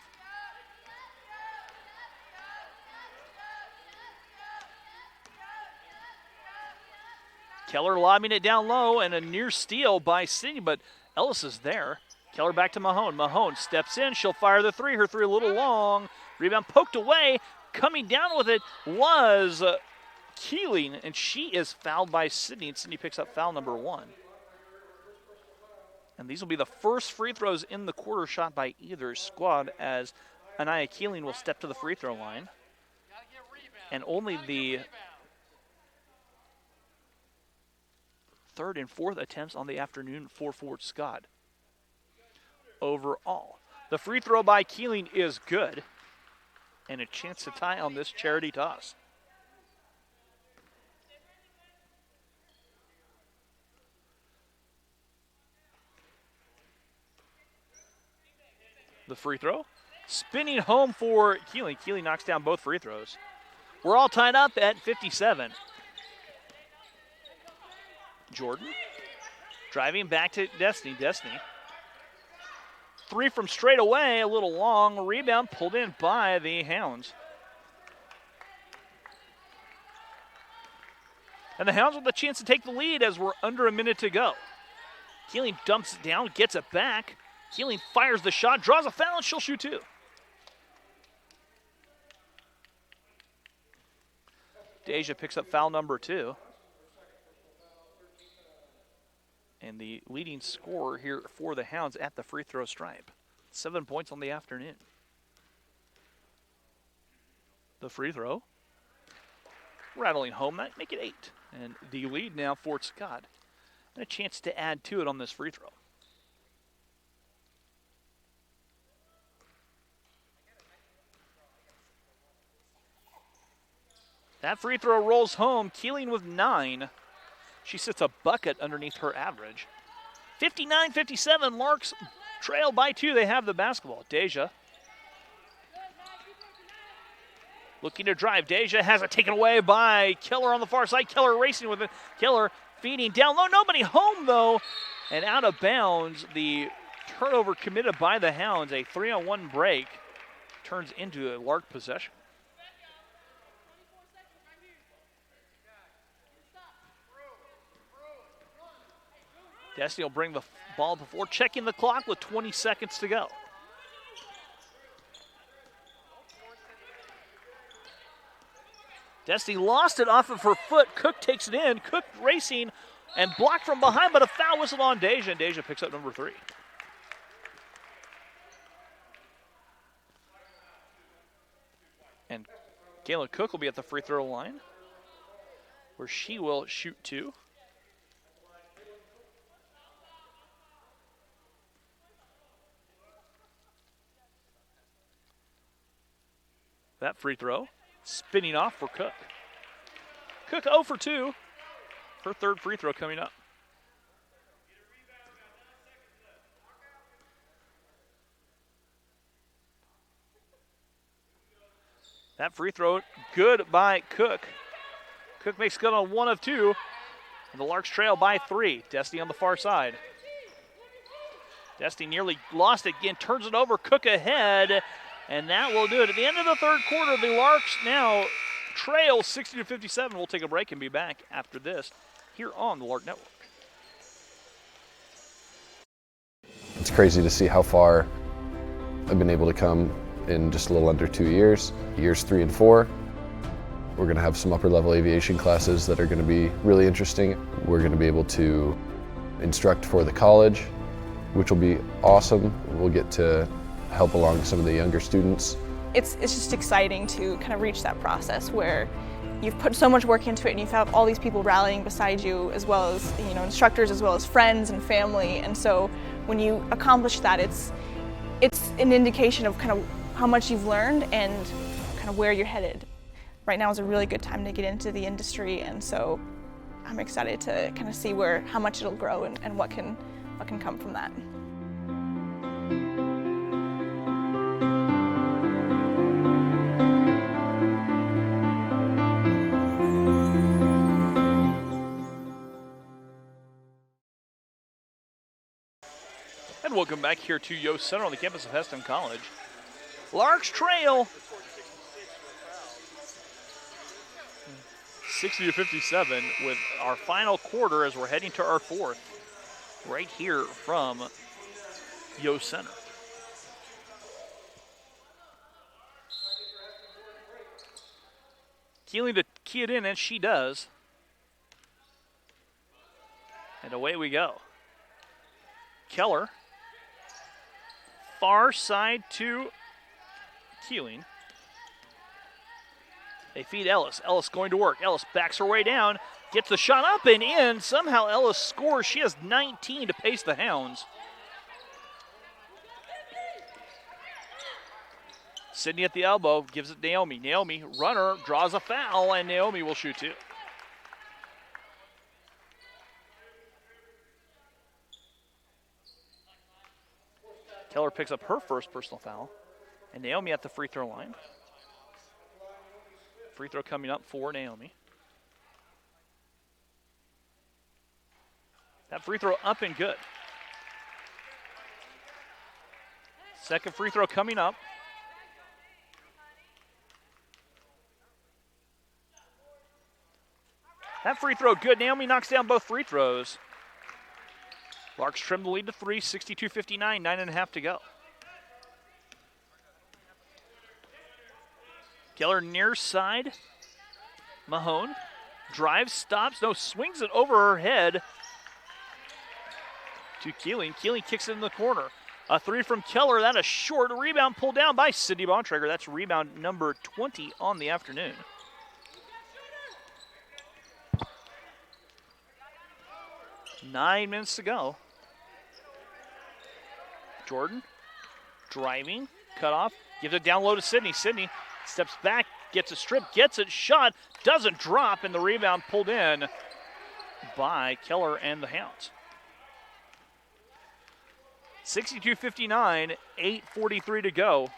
Keller lobbing it down low and a near steal by Sydney, but Ellis is there. Keller back to Mahone. Mahone steps in. She'll fire the three. Her three a little long. Rebound poked away. Coming down with it was Keeling, and she is fouled by Sydney, and Sydney picks up foul number 1. And these will be the first free throws in the quarter shot by either squad as Anaya Keeling will step to the free throw line. And only the third and fourth attempts on the afternoon for Fort Scott. Overall, the free throw by Keeling is good, and a chance to tie on this charity toss. The free throw, spinning home for Keeling. Keeling knocks down both free throws. We're all tied up at 57. Jordan driving back to Destiny. Destiny. Three from straight away, a little long. Rebound pulled in by the Hounds. And the Hounds with a chance to take the lead as we're under a minute to go. Keeling dumps it down, gets it back. Keeling fires the shot, draws a foul, and she'll shoot 2. Deja picks up foul number 2. And the leading scorer here for the Hounds at the free throw stripe. 7 points on the afternoon. The free throw. Rattling home, that make it 8. And the lead now, Fort Scott. And a chance to add to it on this free throw. That free throw rolls home. Keeling with 9. She sits a bucket underneath her average. 59-57, Larks trail by 2. They have the basketball. Deja looking to drive. Deja has it taken away by Keller on the far side. Keller racing with it. Keller feeding down low. Nobody home, though. And out of bounds, the turnover committed by the Hounds. A 3-on-1 break turns into a Lark possession. Destiny will bring the ball before checking the clock with 20 seconds to go. Destiny lost it off of her foot. Cook takes it in. Cook racing and blocked from behind, but a foul whistle on Deja, and Deja picks up number 3. And Kayla Cook will be at the free throw line, where she will shoot 2. That free throw spinning off for Cook. Cook 0 for 2. Her third free throw coming up. That free throw good by Cook. Cook makes good on 1 of 2. And the Larks trail by 3. Destiny on the far side. Destiny nearly lost it again, turns it over. Cook ahead, and that will do it. At the end of the third quarter, the Larks now trail 60-57. We'll take a break and be back after this here on the Lark Network. It's crazy to see how far I've been able to come in just a little under 2 years. Years 3 and 4. We're going to have some upper level aviation classes that are going to be really interesting. We're going to be able to instruct for the college, which will be awesome. We'll get to help along some of the younger students. It's just exciting to kind of reach that process where you've put so much work into it and you have all these people rallying beside you, as well as instructors, as well as friends and family. And so when you accomplish that, it's an indication of kind of how much you've learned and kind of where you're headed. Right now is a really good time to get into the industry, and so I'm excited to kind of see how much it'll grow and what can come from that. And welcome back here to Yost Center on the campus of Hesston College. Larks trail 60-57 with our final quarter as we're heading to our fourth, right here from Yost Center. Keeling to key it in, and she does. And away we go. Keller, far side to Keeling. They feed Ellis. Ellis going to work. Ellis backs her way down, gets the shot up and in. Somehow Ellis scores. She has 19 to pace the Hounds. Sydney at the elbow, gives it Naomi. Naomi, runner, draws a foul, and Naomi will shoot 2. Keller picks up her first personal foul, and Naomi at the free throw line. Free throw coming up for Naomi. That free throw up and good. Second free throw coming up. That free throw good. Naomi knocks down both free throws. Larks trim the lead to 3, 62-59, 9.5 to go. Keller near side. Mahone drives, stops, no, swings it over her head to Keeling. Keeling kicks it in the corner. A 3 from Keller, that a short rebound pulled down by Sydney Bontrager. That's rebound number 20 on the afternoon. Nine minutes to go. Jordan driving, cut off, gives it down low to Sydney. Sydney steps back, gets a strip, gets it, shot, doesn't drop, and the rebound pulled in by Keller and the Hounds. 62-59, 8:43 to go.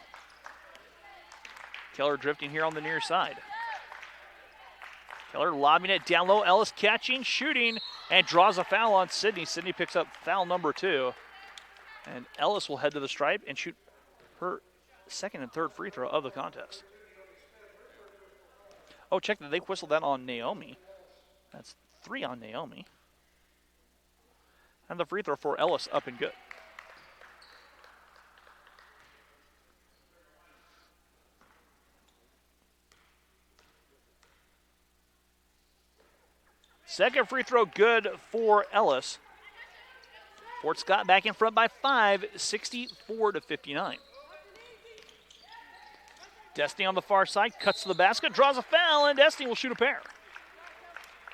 Keller drifting here on the near side. Keller lobbing it down low, Ellis catching, shooting, and draws a foul on Sydney. Sydney picks up foul number 2. And Ellis will head to the stripe and shoot her second and third free throw of the contest. Oh, check that. They whistled that on Naomi. That's 3 on Naomi. And the free throw for Ellis up and good. Second free throw good for Ellis. Fort Scott back in front by 5, 64-59. Destiny on the far side, cuts to the basket, draws a foul, and Destiny will shoot a pair.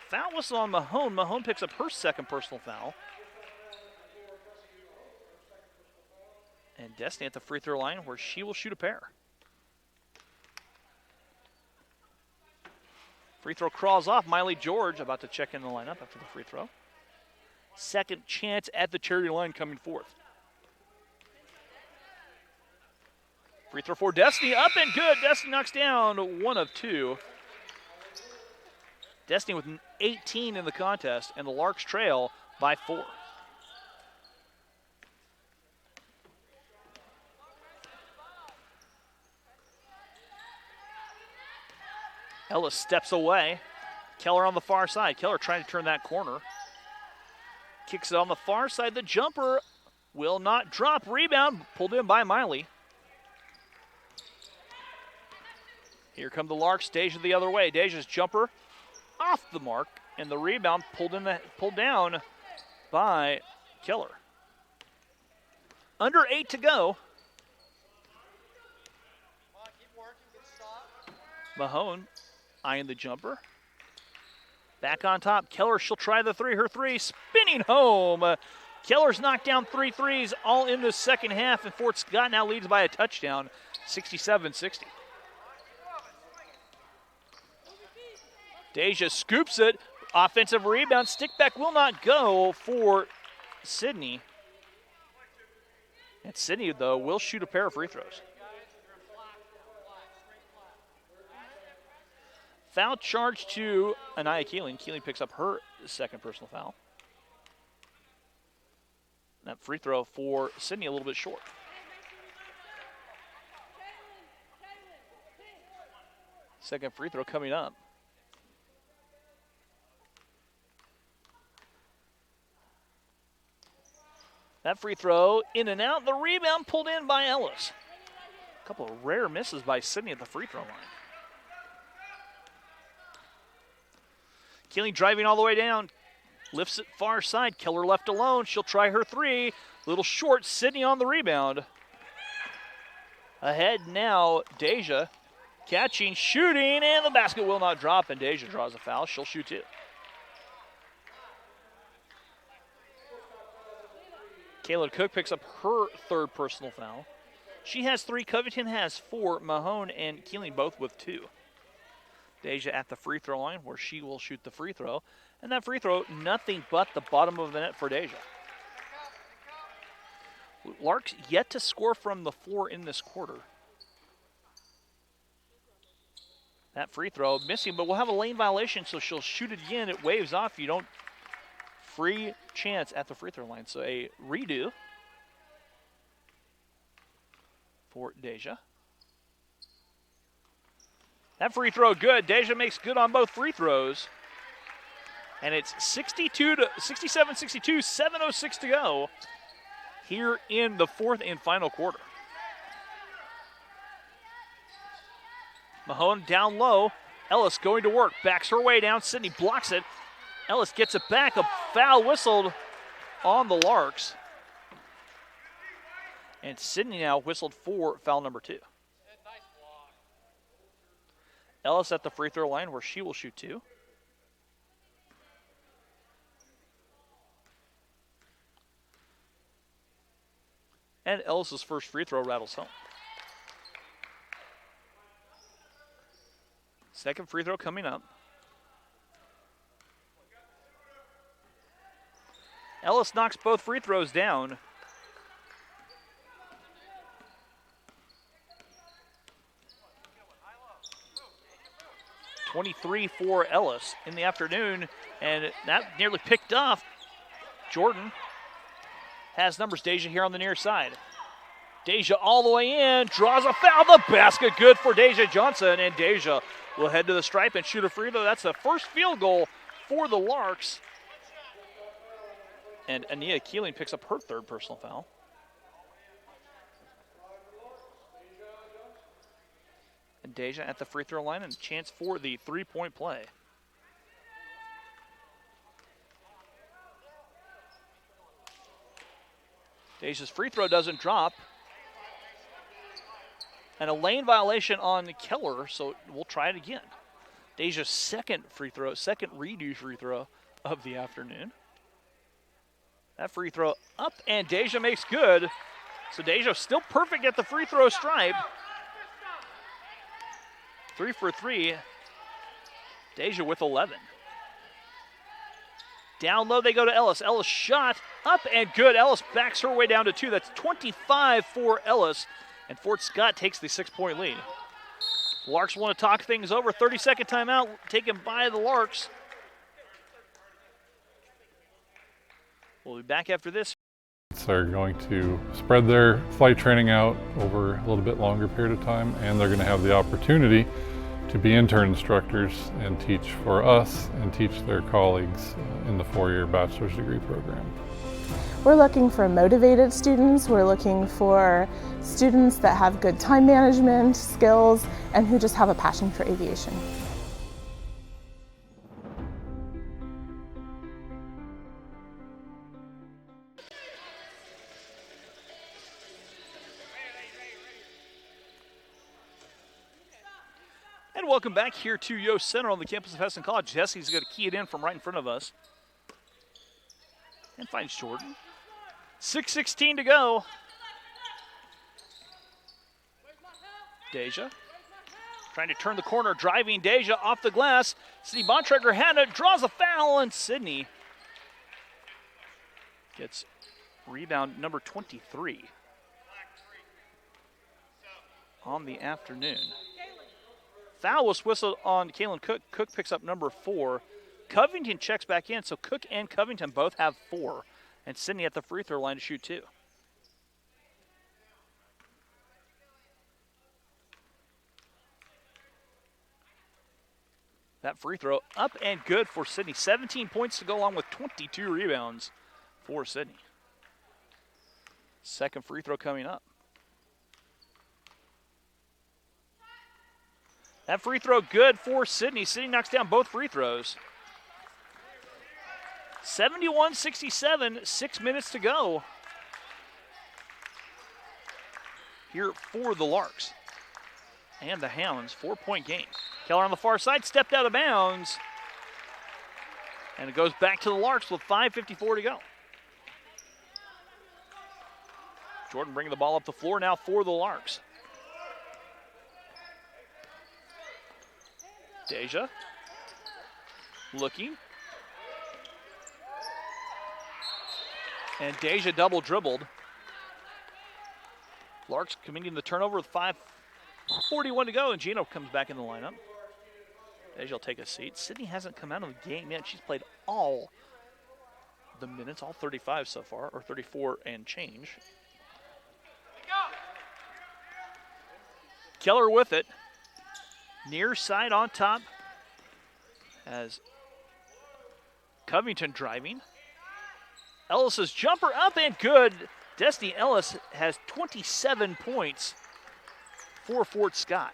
Foul whistle on Mahone. Mahone picks up her second personal foul. And Destiny at the free throw line where she will shoot a pair. Free throw crawls off. Miley George about to check in the lineup after the free throw. Second chance at the charity line coming forth. Free throw for Destiny, up and good. Destiny knocks down 1 of 2. Destiny with 18 in the contest, and the Larks trail by 4. Ellis steps away. Keller on the far side. Keller trying to turn that corner. Kicks it on the far side. The jumper will not drop. Rebound pulled in by Miley. Here come the Larks. Deja the other way. Deja's jumper off the mark, and the rebound pulled down by Keller. Under 8 to go. Mahone eyeing the jumper. Back on top. Keller, she'll try the three. Her three spinning home. Keller's knocked down 3 threes all in the second half, and Fort Scott now leads by a touchdown, 67-60. Deja scoops it. Offensive rebound. Stickback will not go for Sydney. And Sydney, though, will shoot a pair of free throws. Foul charge to Anaya Keeling. Keeling picks up her second personal foul. That free throw for Sydney a little bit short. Second free throw coming up. That free throw in and out. The rebound pulled in by Ellis. A couple of rare misses by Sydney at the free throw line. Keeling driving all the way down. Lifts it far side. Keller left alone. She'll try her three. Little short. Sydney on the rebound. Ahead now, Deja. Catching, shooting, and the basket will not drop, and Deja draws a foul. She'll shoot 2. Kayla Cook picks up her third personal foul. She has 3. Covington has 4. Mahone and Keeling both with 2. Deja at the free throw line where she will shoot the free throw. And that free throw, nothing but the bottom of the net for Deja. Larks yet to score from the floor in this quarter. That free throw missing, but we'll have a lane violation, so she'll shoot it again. It waves off. You don't free chance at the free throw line. So a redo for Deja. That free throw good. Deja makes good on both free throws. And it's 67-62, 7:06 to go here in the fourth and final quarter. Mahone down low. Ellis going to work. Backs her way down. Sydney blocks it. Ellis gets it back. A foul whistled on the Larks. And Sydney now whistled for foul number 2. Ellis at the free throw line where she will shoot 2. And Ellis's first free throw rattles home. Second free throw coming up. Ellis knocks both free throws down. .23 for Ellis in the afternoon, and that nearly picked off. Jordan has numbers. Deja here on the near side. Deja all the way in, draws a foul. The basket good for Deja Johnson, and Deja will head to the stripe and shoot a free throw. That's the first field goal for the Larks. And Ania Keeling picks up her third personal foul. And Deja at the free throw line and a chance for the three-point play. Deja's free throw doesn't drop. And a lane violation on Keller, so we'll try it again. Deja's second redo free throw of the afternoon. That free throw up, and Deja makes good. So Deja still perfect at the free throw stripe. 3 for 3. Deja with 11. Down low they go to Ellis. Ellis shot up and good. Ellis backs her way down to 2. That's 25 for Ellis. And Fort Scott takes the 6-point lead. Larks want to talk things over. 30-second timeout taken by the Larks. We'll be back after this. They're going to spread their flight training out over a little bit longer period of time, and they're going to have the opportunity to be intern instructors and teach for us and teach their colleagues in the 4-year bachelor's degree program. We're looking for motivated students. We're looking for students that have good time management skills and who just have a passion for aviation. And welcome back here to Yost Center on the campus of Heston College. Jesse's going to key it in from right in front of us. And finds Jordan. 6:16 to go. Deja trying to turn the corner, driving Deja off the glass. Sydney Bontrager had it, draws a foul, and Sydney gets rebound number 23 on the afternoon. Foul was whistled on Kaylin Cook. Cook picks up number 4. Covington checks back in, so Cook and Covington both have 4. And Sydney at the free throw line to shoot 2. That free throw up and good for Sydney. 17 points to go along with 22 rebounds for Sydney. Second free throw coming up. That free throw good for Sydney. Sydney knocks down both free throws. 71-67, 6 minutes to go here for the Larks. And the Hounds, 4-point game. Keller on the far side, stepped out of bounds. And it goes back to the Larks with 5:54 to go. Jordan bringing the ball up the floor now for the Larks. Deja looking. And Deja double dribbled. Larks committing the turnover with 5:41 to go, and Gino comes back in the lineup. Deja will take a seat. Sydney hasn't come out of the game yet. She's played all the minutes, all 35 so far, or 34 and change. Keller with it. Near side on top as Covington driving. Ellis's jumper up and good. Destiny Ellis has 27 points for Fort Scott.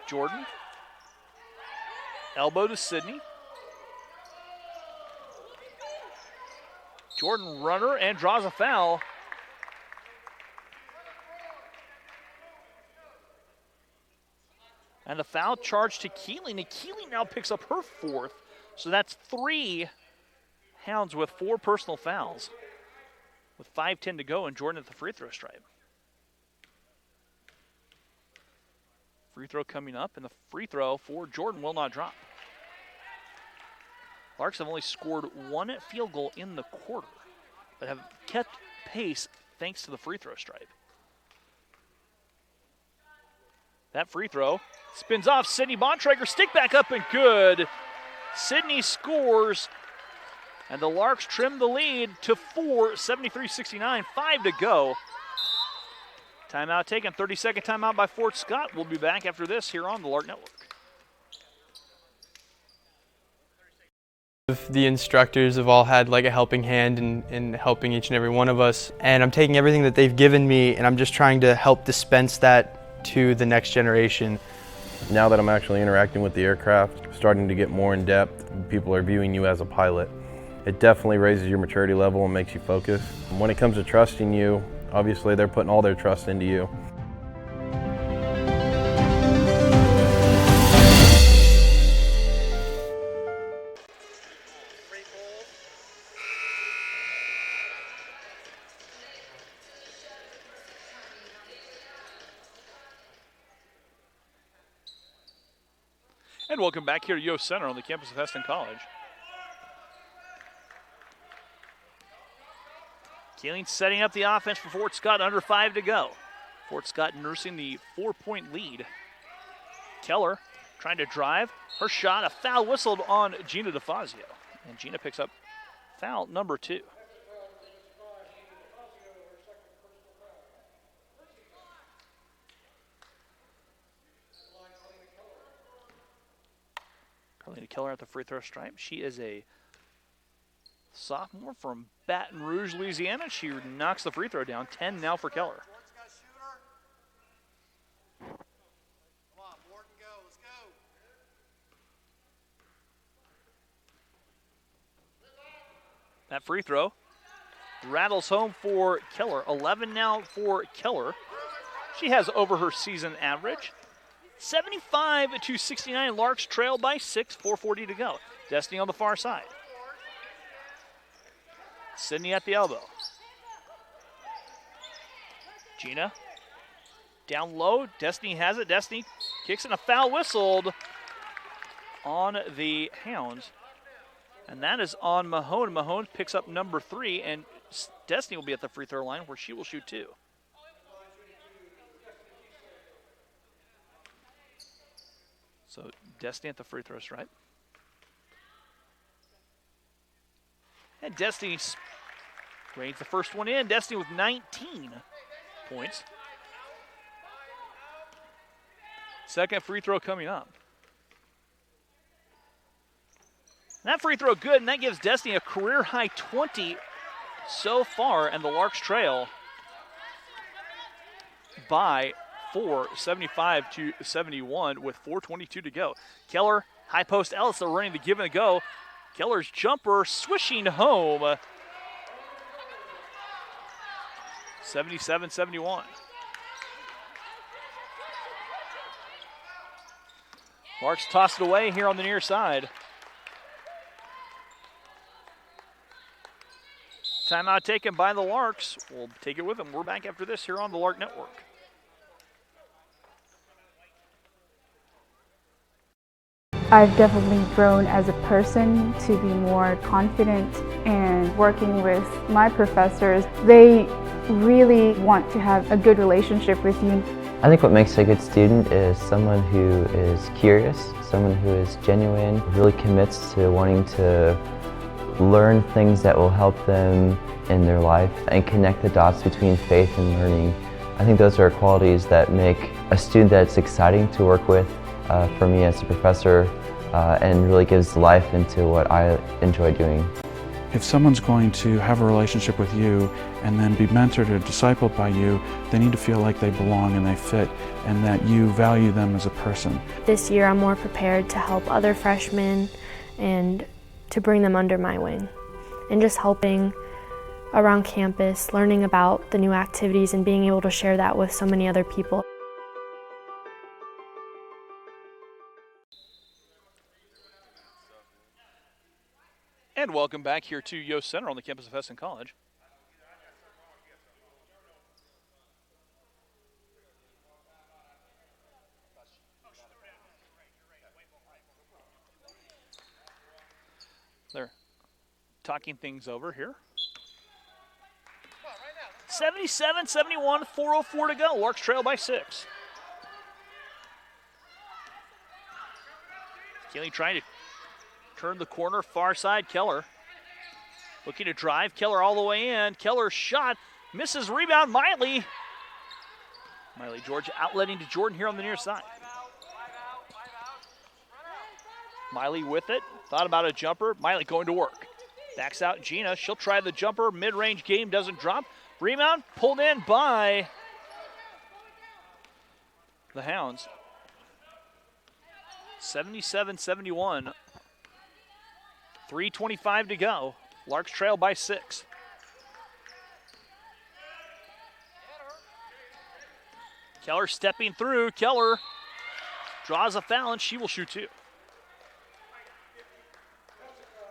Jordan. Elbow to Sydney. Jordan runner and draws a foul. And the foul charge to Keeling. And Keeling now picks up her 4th. So that's 3 Hounds with 4 personal fouls. With 5:10 to go and Jordan at the free throw stripe. Free throw coming up, and the free throw for Jordan will not drop. Larks have only scored 1 field goal in the quarter, but have kept pace thanks to the free throw stripe. That free throw spins off Sydney Bontrager, stick back up and good. Sydney scores, and the Larks trim the lead to 4, 73-69, 5 to go. Timeout taken, 30-second timeout by Fort Scott. We'll be back after this here on the Lark Network. The instructors have all had like a helping hand in helping each and every one of us, and I'm taking everything that they've given me and I'm just trying to help dispense that to the next generation. Now that I'm actually interacting with the aircraft, starting to get more in depth, people are viewing you as a pilot. It definitely raises your maturity level and makes you focus. When it comes to trusting you, obviously they're putting all their trust into you. And welcome back here to Yost Center on the campus of Hesston College. Keeling setting up the offense for Fort Scott, under 5 to go. Fort Scott nursing the 4-point lead. Keller trying to drive. Her shot, a foul whistled on Gina DeFazio. And Gina picks up foul number 2. Carlina Keller at the free throw stripe. She is a sophomore from Baton Rouge, Louisiana. She knocks the free throw down. 10 now for Keller. That free throw rattles home for Keller. 11 now for Keller. She has over her season average. 75-69, Larks trail by 6, 4:40 to go. Destiny on the far side. Sydney at the elbow. Gina down low. Destiny has it. Destiny kicks in, a foul whistled on the Hounds. And that is on Mahone. Mahone picks up number 3, and Destiny will be at the free throw line where she will shoot 2. So Destiny at the free throw stripe. And Destiny rains the first one in. Destiny with 19 points. Second free throw coming up. And that free throw good, and that gives Destiny a career high 20 so far, and the Larks trail by 4, 75-71 with 4:22 to go. Keller, high post Ellis, they're running the give and go. Keller's jumper swishing home. 77-71. Larks tossed it away here on the near side. Timeout taken by the Larks. We'll take it with them. We're back after this here on the Lark Network. I've definitely grown as a person to be more confident, and working with my professors, they really want to have a good relationship with you. I think what makes a good student is someone who is curious, someone who is genuine, really commits to wanting to learn things that will help them in their life and connect the dots between faith and learning. I think those are qualities that make a student that's exciting to work with for me as a professor, and really gives life into what I enjoy doing. If someone's going to have a relationship with you and then be mentored or discipled by you, they need to feel like they belong and they fit, and that you value them as a person. This year I'm more prepared to help other freshmen and to bring them under my wing, and just helping around campus, learning about the new activities and being able to share that with so many other people. And welcome back here to Yost Center on the campus of Hesston College. They're talking things over here. 77-71, 4:04 to go. Larks trail by 6. Keeling trying to turn the corner, far side. Keller looking to drive. Keller all the way in. Keller's shot misses. Rebound, Miley. George outletting to Jordan here on the near side. Miley with it. Thought about a jumper. Miley going to work. Backs out Gina. She'll try the jumper. Mid-range game doesn't drop. Rebound pulled in by the Hounds. 77-71. 3:25 to go. Larks trail by 6. Keller stepping through. Keller draws a foul, and she will shoot 2.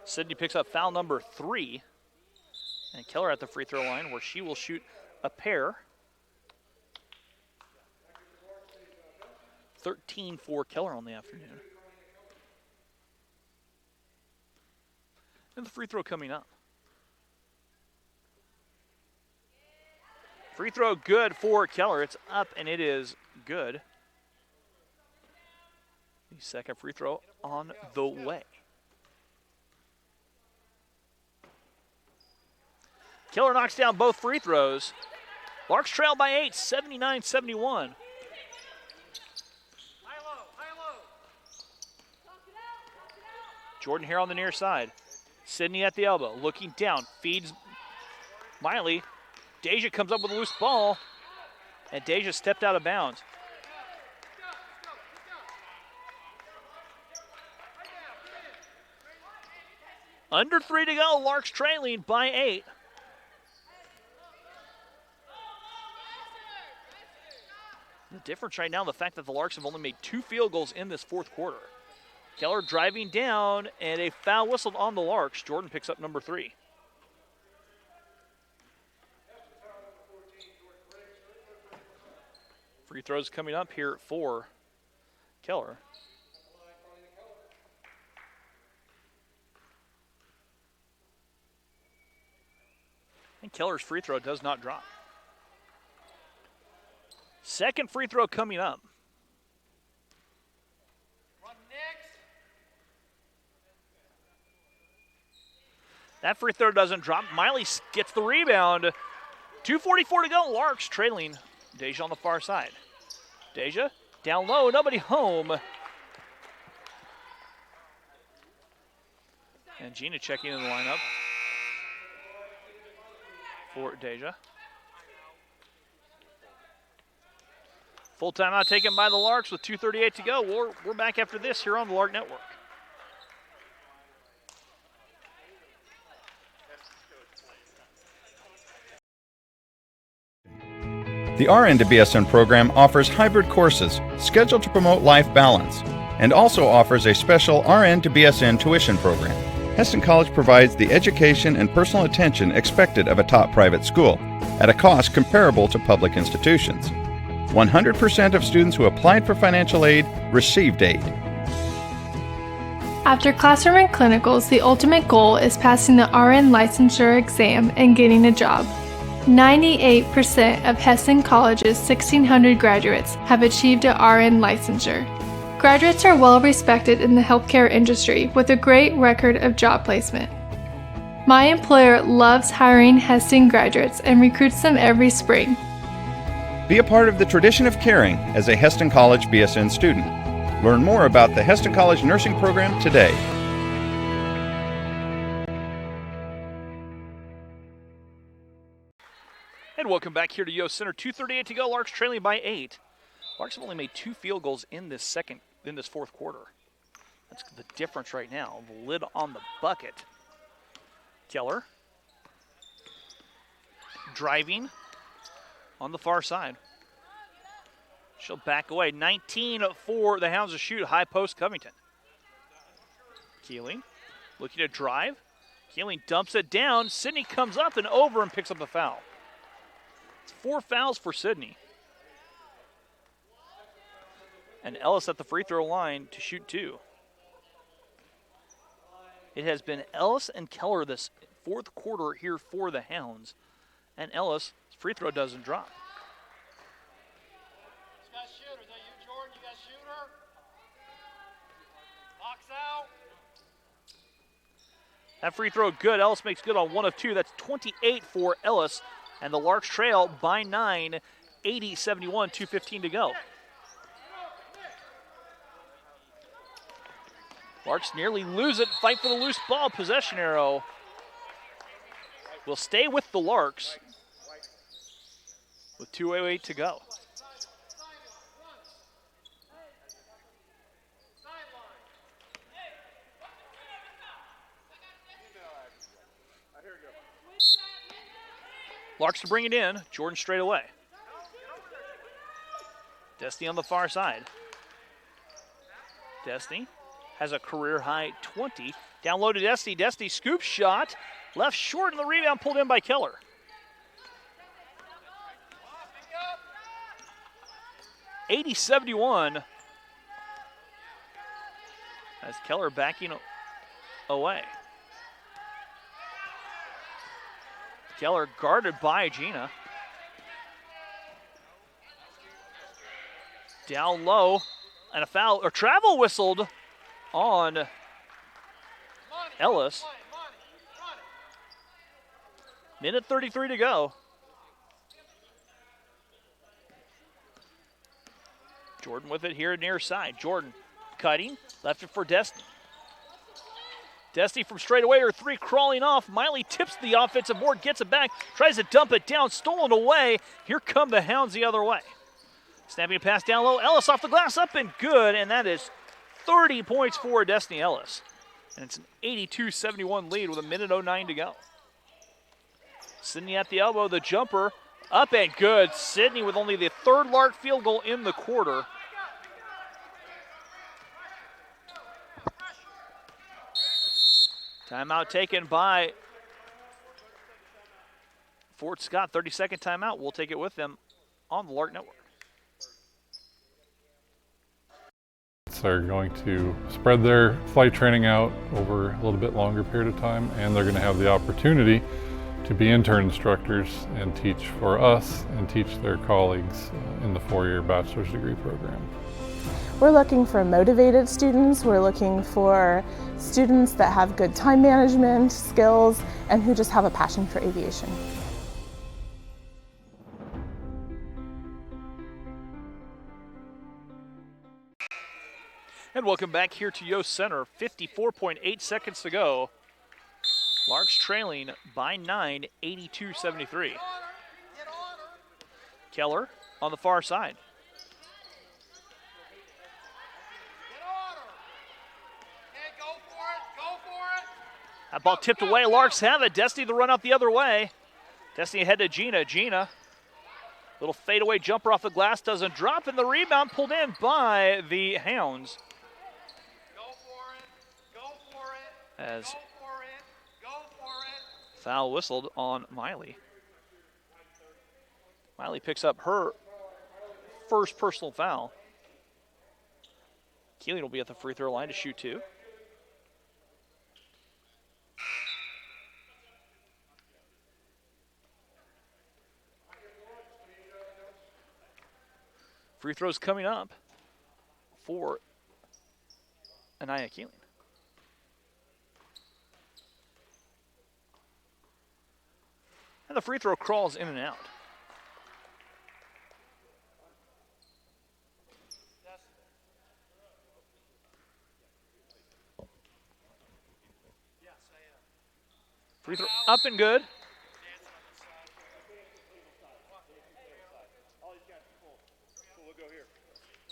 Sydney picks up foul number 3. And Keller at the free throw line where she will shoot a pair. 13 for Keller on the afternoon. And the free throw coming up. Free throw good for Keller. It's up and it is good. The second free throw on the way. Keller knocks down both free throws. Larks trail by 8, 79-71. Jordan here on the near side. Sydney at the elbow, looking down, feeds Miley. Deja comes up with a loose ball, and Deja stepped out of bounds. Under 3 to go, Larks trailing by 8. The difference right now, the fact that the Larks have only made 2 field goals in this fourth quarter. Keller driving down, and a foul whistled on the Larks. Jordan picks up number 3. Free throws coming up here for Keller. And Keller's free throw does not drop. Second free throw coming up. That free throw doesn't drop. Miley gets the rebound. 2:44 to go. Larks trailing. Deja on the far side. Deja down low, nobody home. And Gina checking in the lineup for Deja. Full timeout taken by the Larks with 2:38 to go. We're back after this here on the Lark Network. The RN to BSN program offers hybrid courses scheduled to promote life balance and also offers a special RN to BSN tuition program. Hesston College provides the education and personal attention expected of a top private school at a cost comparable to public institutions. 100% of students who applied for financial aid received aid. After classroom and clinicals, the ultimate goal is passing the RN licensure exam and getting a job. 98% of Hesston College's 1,600 graduates have achieved a RN licensure. Graduates are well respected in the healthcare industry with a great record of job placement. My employer loves hiring Hesston graduates and recruits them every spring. Be a part of the tradition of caring as a Hesston College BSN student. Learn more about the Hesston College nursing program today. And welcome back here to Yost Center. 2:38 to go. Larks trailing by 8. Larks have only made 2 field goals in this fourth quarter. That's the difference right now. The lid on the bucket. Keller driving on the far side. She'll back away. 19 for the Hounds to shoot. High post Covington. Keeling looking to drive. Keeling dumps it down. Sydney comes up and over and picks up a foul. 4 fouls for Sydney. And Ellis at the free throw line to shoot 2. It has been Ellis and Keller this fourth quarter here for the Hounds. And Ellis' free throw doesn't drop. Who's got shooter? Is that you, Jordan? You got shooter? Box out. That free throw good. Ellis makes good on 1 of 2. That's 28 for Ellis. And the Larks trail by 9, 80-71, 2:15 to go. Larks nearly lose it. Fight for the loose ball. Possession arrow will stay with the Larks with 2:08 to go. Larks to bring it in. Jordan straight away. Destiny on the far side. Destiny has a career high 20. Down low to Destiny. Destiny scoop shot. Left short, and the rebound pulled in by Keller. (80-71) as Keller backing away. Keller guarded by Gina. Down low, and a foul, or travel whistled on Ellis. Minute 33 to go. Jordan with it here near side. Jordan cutting, left it for Destiny. Destiny from straight away, or three crawling off. Miley tips the offensive board, gets it back, tries to dump it down, stolen away. Here come the Hounds the other way. Snapping a pass down low. Ellis off the glass, up and good, and that is 30 points for Destiny Ellis. And it's an 82-71 lead with a minute 09 to go. Sydney at the elbow, the jumper, up and good. Sydney with only the third Lark field goal in the quarter. Timeout taken by Fort Scott. 30-second timeout. We'll take it with them on the Lark Network. They're going to spread their flight training out over a little bit longer period of time, and they're going to have the opportunity to be intern instructors and teach for us and teach their colleagues in the four-year bachelor's degree program. We're looking for motivated students. We're looking for students that have good time management skills and who just have a passion for aviation. And welcome back here to Yost Center. 54.8 seconds to go. Larks trailing by 9, 82-73. Keller on the far side. That ball tipped away. Larks have it. Destiny the run out the other way. Destiny ahead to Gina. Gina, little fadeaway jumper off the glass, doesn't drop, and the rebound pulled in by the Hounds. As foul whistled on Miley. Miley picks up her first personal foul. Keeling will be at the free throw line to shoot two. Free throws coming up for Anaya Keeling. And the free throw crawls in and out. Free throw up and good.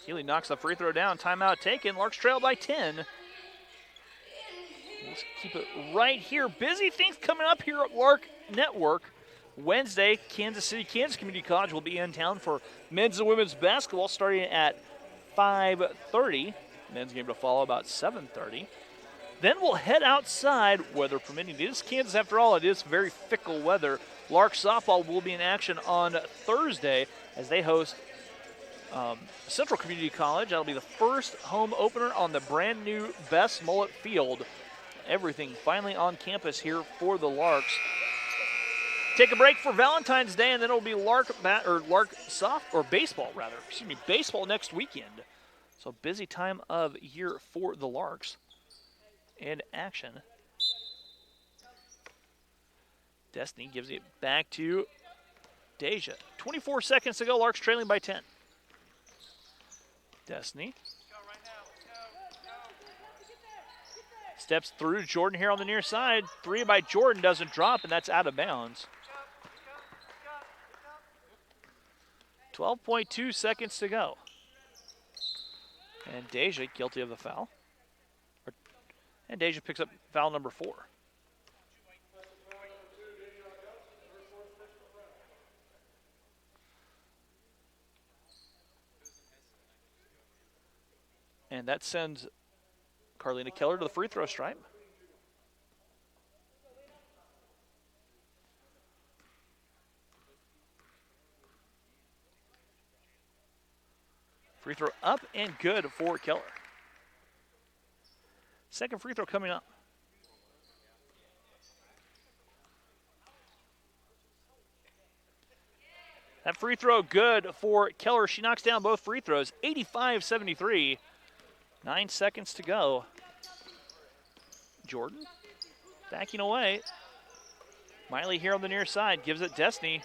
Keeley knocks the free throw down. Timeout taken. Larks trail by 10. Let's keep it right here. Busy things coming up here at Lark Network. Wednesday, Kansas City, Kansas Community College will be in town for men's and women's basketball starting at 5:30. Men's game to follow about 7:30. Then we'll head outside, weather permitting. It is Kansas after all. It is very fickle weather. Lark softball will be in action on Thursday as they host Central Community College. That'll be the first home opener on the brand new Best Mullet Field. Everything finally on campus here for the Larks. Take a break for Valentine's Day, and then it'll be baseball next weekend. So busy time of year for the Larks. In action. Destiny gives it back to Deja. 24 seconds to go. Larks trailing by 10. Destiny. Steps through to Jordan here on the near side. 3 by Jordan doesn't drop, and that's out of bounds. 12.2 seconds to go. And Deja guilty of the foul. And Deja picks up foul number 4. And that sends Carlina Keller to the free throw stripe. Free throw up and good for Keller. Second free throw coming up. That free throw good for Keller. She knocks down both free throws. 85-73. 9 seconds to go. Jordan backing away. Miley here on the near side gives it Destiny.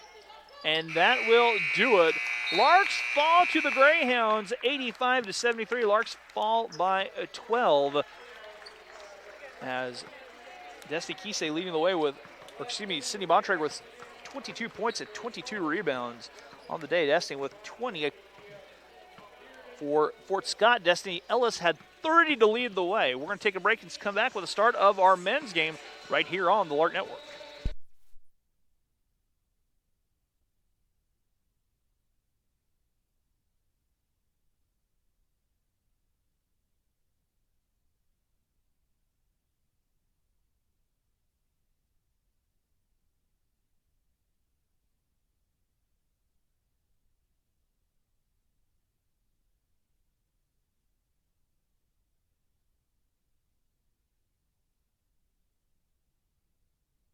And that will do it. Larks fall to the Greyhounds, 85-73. Larks fall by 12. As Destiny Kisei leading the way with, Sydney Bontrager with 22 points and 22 rebounds on the day. Destiny with 20. For Fort Scott, Destiny Ellis had 30 to lead the way. We're going to take a break and come back with the start of our men's game right here on the Lark Network.